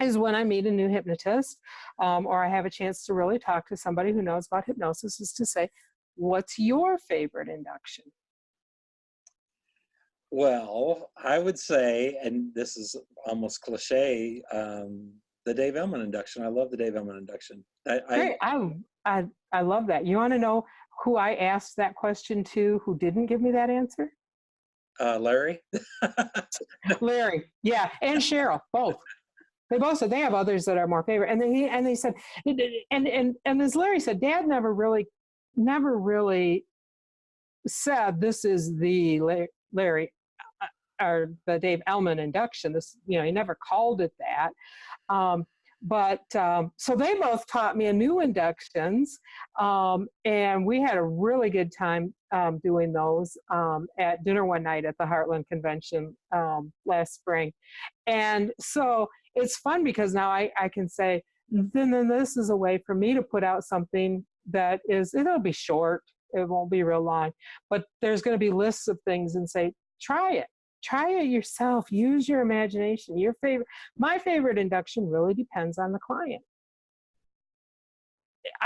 is when I meet a new hypnotist, or I have a chance to really talk to somebody who knows about hypnosis, is to say, what's your favorite induction? Well, I would say, and this is almost cliche, the Dave Ellman induction. I love the Dave Ellman induction. I love that. You want to know who I asked that question to who didn't give me that answer? Larry? Larry, yeah, and Cheryl, both. They both said they have others that are more favorite. And they said, and as Larry said, Dad never really said this is the Larry or the Dave Ellman induction. This, you know, he never called it that. So they both taught me a new inductions, and we had a really good time doing those at dinner one night at the Heartland Convention last spring. And so it's fun because now I can say, then this is a way for me to put out something that it'll be short, it won't be real long, but there's going to be lists of things, and say, try it yourself, use your imagination. My favorite induction really depends on the client.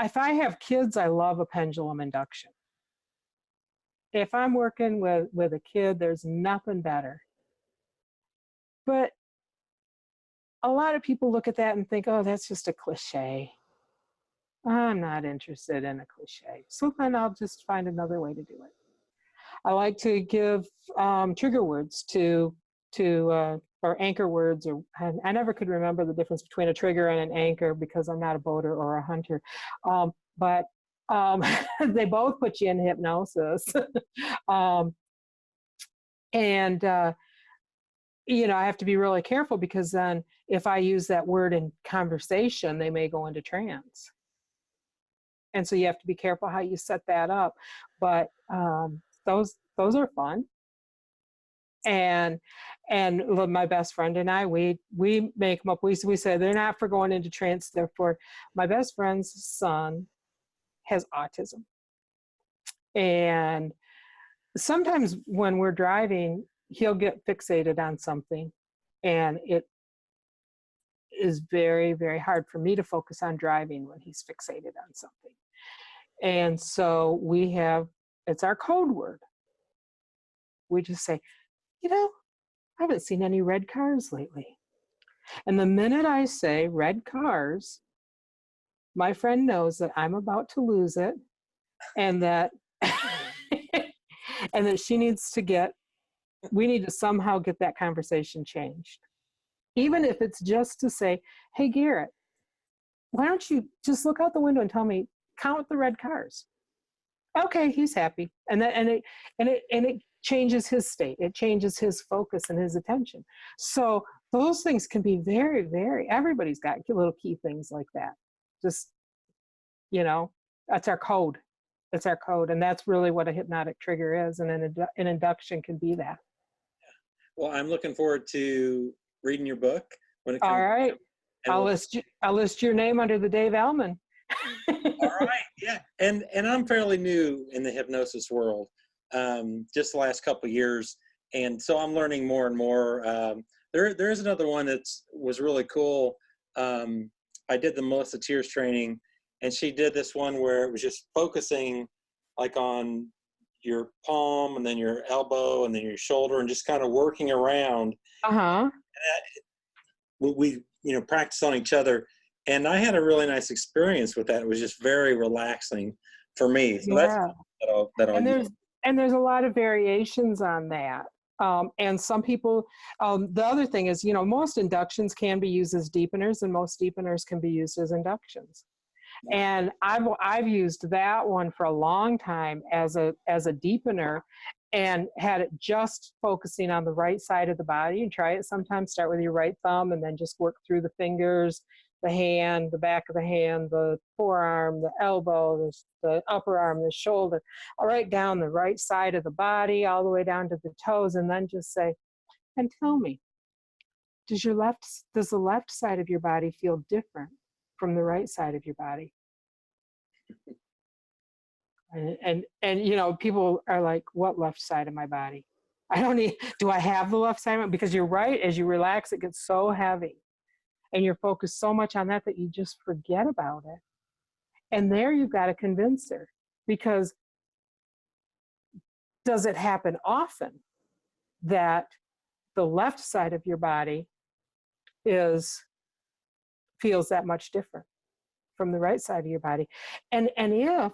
If I have kids, I love a pendulum induction. If I'm working with a kid, there's nothing better. But a lot of people look at that and think, oh, that's just a cliche. I'm not interested in a cliche. So then I'll just find another way to do it. I like to give trigger words or anchor words, or I never could remember the difference between a trigger and an anchor because I'm not a boater or a hunter. But they both put you in hypnosis. You know, I have to be really careful because then if I use that word in conversation, they may go into trance. And so you have to be careful how you set that up. But those are fun. And my best friend and I, we make them up. We say they're not for going into trance. Therefore, my best friend's son has autism. And sometimes when we're driving, he'll get fixated on something, and it is very, very hard for me to focus on driving when he's fixated on something. And so it's our code word. We just say, you know, I haven't seen any red cars lately. And the minute I say red cars, my friend knows that I'm about to lose it, and that and that we need to somehow get that conversation changed. Even if it's just to say, hey, Garrett, why don't you just look out the window and tell me, count the red cars. Okay, he's happy. And it changes his state. It changes his focus and his attention. So those things can be very, very, everybody's got little key things like that. Just, you know, that's our code. It's our code. And that's really what a hypnotic trigger is. And an induction can be that. Well, I'm looking forward to reading your book when it comes. All right. I'll list your name under the Dave Ellman. All right. Yeah. And I'm fairly new in the hypnosis world, just the last couple of years. And so I'm learning more and more. There is another one was really cool. I did the Melissa Tears training, and she did this one where it was just focusing like on your palm and then your elbow and then your shoulder and just kind of working around. Uh-huh. We practice on each other, and I had a really nice experience with that. It was just very relaxing for me. So that's Yeah. that I'll And use. there's a lot of variations on that. And some people, the other thing is, most inductions can be used as deepeners, and most deepeners can be used as inductions. And I've used that one for a long time as a deepener, and had it just focusing on the right side of the body. And try it sometimes. Start with your right thumb, and then just work through the fingers, the hand, the back of the hand, the forearm, the elbow, the upper arm, the shoulder, all right down the right side of the body, all the way down to the toes, and then just say, and tell me, does the left side of your body feel different from the right side of your body? And people are like, what left side of my body? Do I have the left side? Because you're right, as you relax, it gets so heavy. And you're focused so much on that you just forget about it. And there you've got to convince her. Because does it happen often that the left side of your body feels that much different from the right side of your body? And if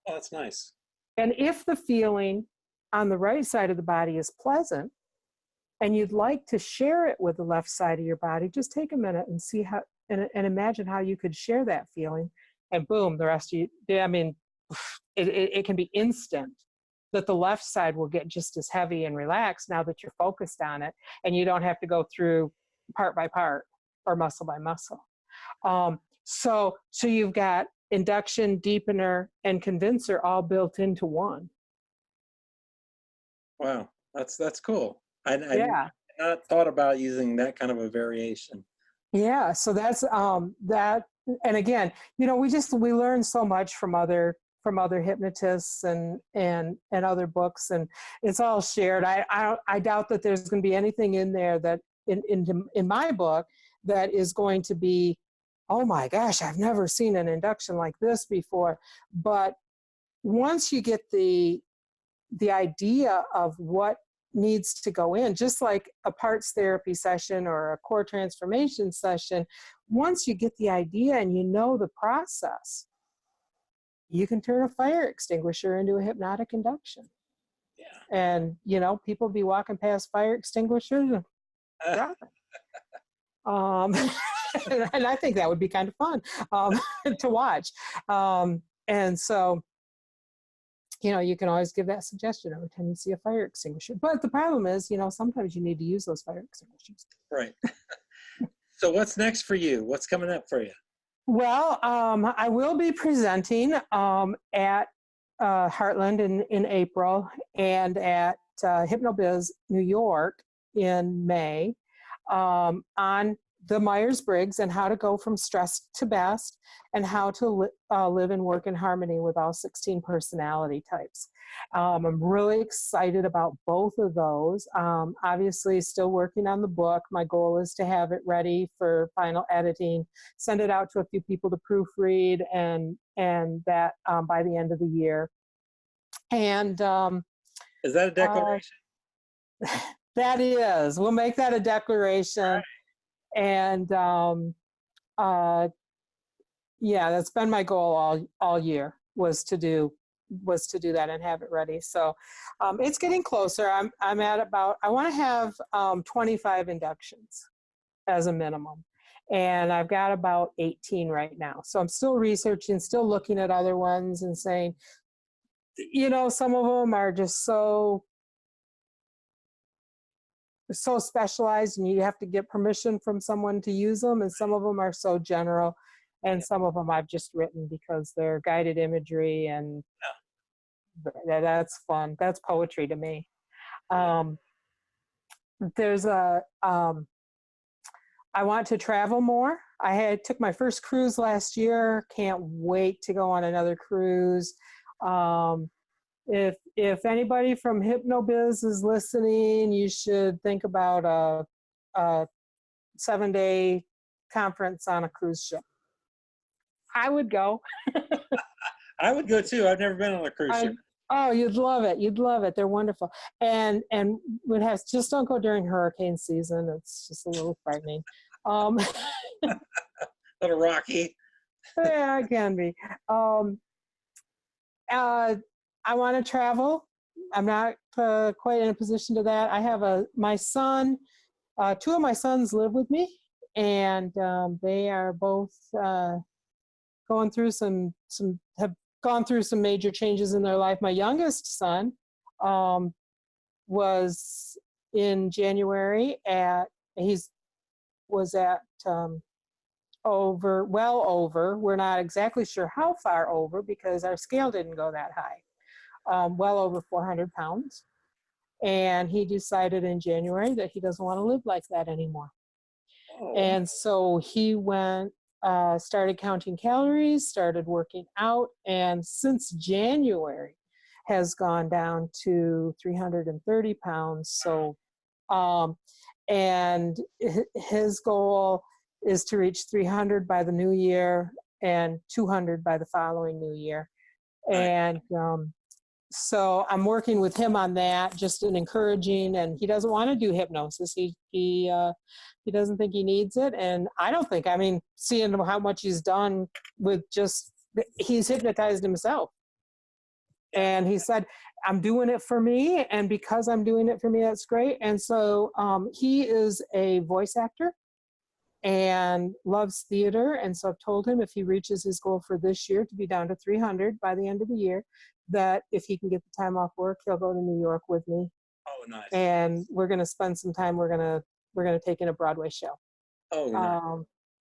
Oh, that's nice. And if the feeling on the right side of the body is pleasant, and you'd like to share it with the left side of your body, just take a minute and see how, and imagine how you could share that feeling, and boom, the rest of you, it can be instant that the left side will get just as heavy and relaxed now that you're focused on it, and you don't have to go through part by part or muscle by muscle. So you've got induction, deepener, and convincer all built into one. Wow, that's cool. I not thought about using that kind of a variation. Yeah, so that's that. And again, we learn so much from other hypnotists and other books, and it's all shared. I doubt that there's going to be anything in there that in my book that is going to be, oh my gosh, I've never seen an induction like this before. But once you get the idea of what needs to go in, just like a parts therapy session or a core transformation session, once you get the idea and the process, you can turn a fire extinguisher into a hypnotic induction. Yeah. And, people be walking past fire extinguishers and and I think that would be kind of fun to watch. And so, you can always give that suggestion every time you see a fire extinguisher. But the problem is, sometimes you need to use those fire extinguishers. Right. So what's next for you? What's coming up for you? Well, I will be presenting at Heartland in April, and at HypnoBiz New York in May on the Myers-Briggs and how to go from stress to best, and how to live and work in harmony with all 16 personality types. I'm really excited about both of those. Obviously, still working on the book. My goal is to have it ready for final editing, send it out to a few people to proofread, and that by the end of the year. And is that a declaration? That is. We'll make that a declaration. And that's been my goal all year, was to do that and have it ready. So it's getting closer. I'm at about, I want to have 25 inductions as a minimum, and I've got about 18 right now. So I'm still researching, still looking at other ones and saying, some of them are just so specialized and you have to get permission from someone to use them, and some of them are so general, and some of them I've just written because they're guided imagery, and that's fun. That's poetry to me. There's I want to travel more. I took my first cruise last year. Can't wait to go on another cruise. If anybody from HypnoBiz is listening, you should think about a 7-day conference on a cruise ship. I would go. I would go too. I've never been on a cruise ship. Oh, you'd love it. You'd love it. They're wonderful. And would have, just don't go during hurricane season. It's just a little frightening. A little rocky. Yeah, it can be. I want to travel. I'm not quite in a position to that. I have my son, two of my sons live with me, and they are both going through have gone through some major changes in their life. My youngest son was in January was at well over, we're not exactly sure how far over because our scale didn't go that high, well over 400 pounds. And he decided in January that he doesn't want to live like that anymore. Oh. And so he went, started counting calories, started working out, and since January has gone down to 330 pounds. So, and his goal is to reach 300 by the new year and 200 by the following new year. And so I'm working with him on that, just an encouraging, and he doesn't want to do hypnosis. He doesn't think he needs it. And I don't think, I mean, seeing how much he's done with he's hypnotized himself. And he said, I'm doing it for me. And because I'm doing it for me, that's great. And so he is a voice actor and loves theater. And so I've told him if he reaches his goal for this year to be down to 300 by the end of the year, that if he can get the time off work, he'll go to New York with me. Oh, nice. And we're going to spend some time. We're going to take in a Broadway show. Oh, nice.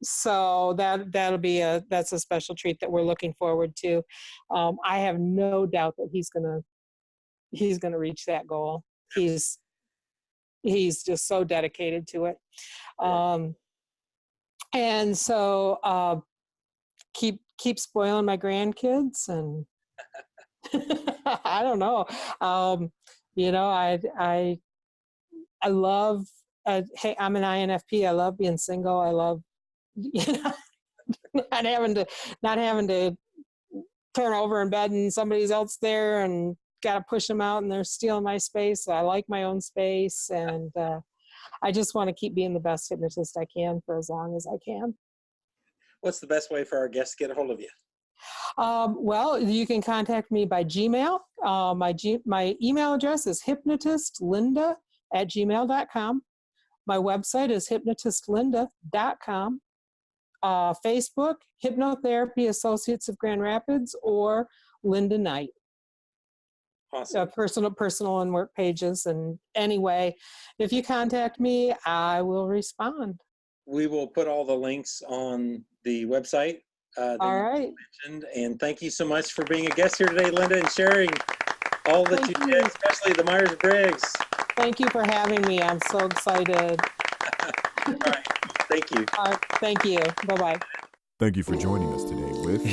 So that's a special treat that we're looking forward to. I have no doubt that he's going to reach that goal. He's just so dedicated to it. And so keep spoiling my grandkids, and I don't know. I love, hey, I'm an INFP. I love being single. I love, not having to turn over in bed and somebody's else there and got to push them out and they're stealing my space. So I like my own space, and I just want to keep being the best hypnotist I can for as long as I can. What's the best way for our guests to get a hold of you? Well, you can contact me by Gmail. My email address is hypnotistlinda@gmail.com. My website is hypnotistlinda.com. Facebook, Hypnotherapy Associates of Grand Rapids, or Linda Knight. Awesome. Personal and work pages. And anyway, if you contact me, I will respond. We will put all the links on the website. All right. Mentioned. And thank you so much for being a guest here today, Linda, and sharing all that you did, especially the Myers-Briggs. Thank you for having me. I'm so excited. All right. Thank you. All right. Thank you. Bye-bye. Thank you for joining us today with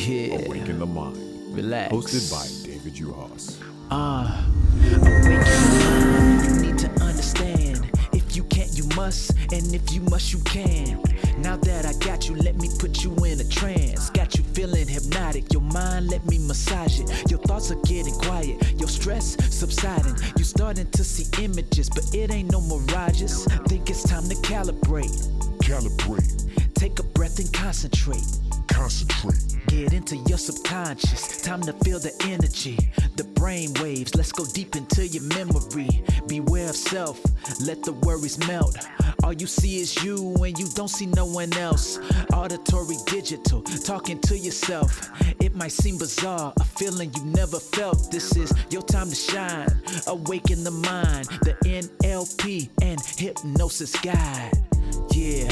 Awaken the Mind. Relax. Hosted by David Juhas. Awaken the mind. You need to understand. If you can't, you must. And if you must, you can. Now that I got you, let me put you in a trance. Got you feeling hypnotic. Your mind, let me massage it. Your thoughts are getting quiet. Your stress subsiding. You starting to see images, but it ain't no mirages. Think it's time to calibrate. Take a breath and concentrate. Get into your subconscious. Time to feel the energy, the brain waves. Let's go deep into your memory. Beware of self. Let the worries melt. All you see is you and you don't see no one else. Auditory digital, talking to yourself. It might seem bizarre, a feeling you never felt. This is your time to shine. Awaken the mind, the NLP and hypnosis guide. Yeah.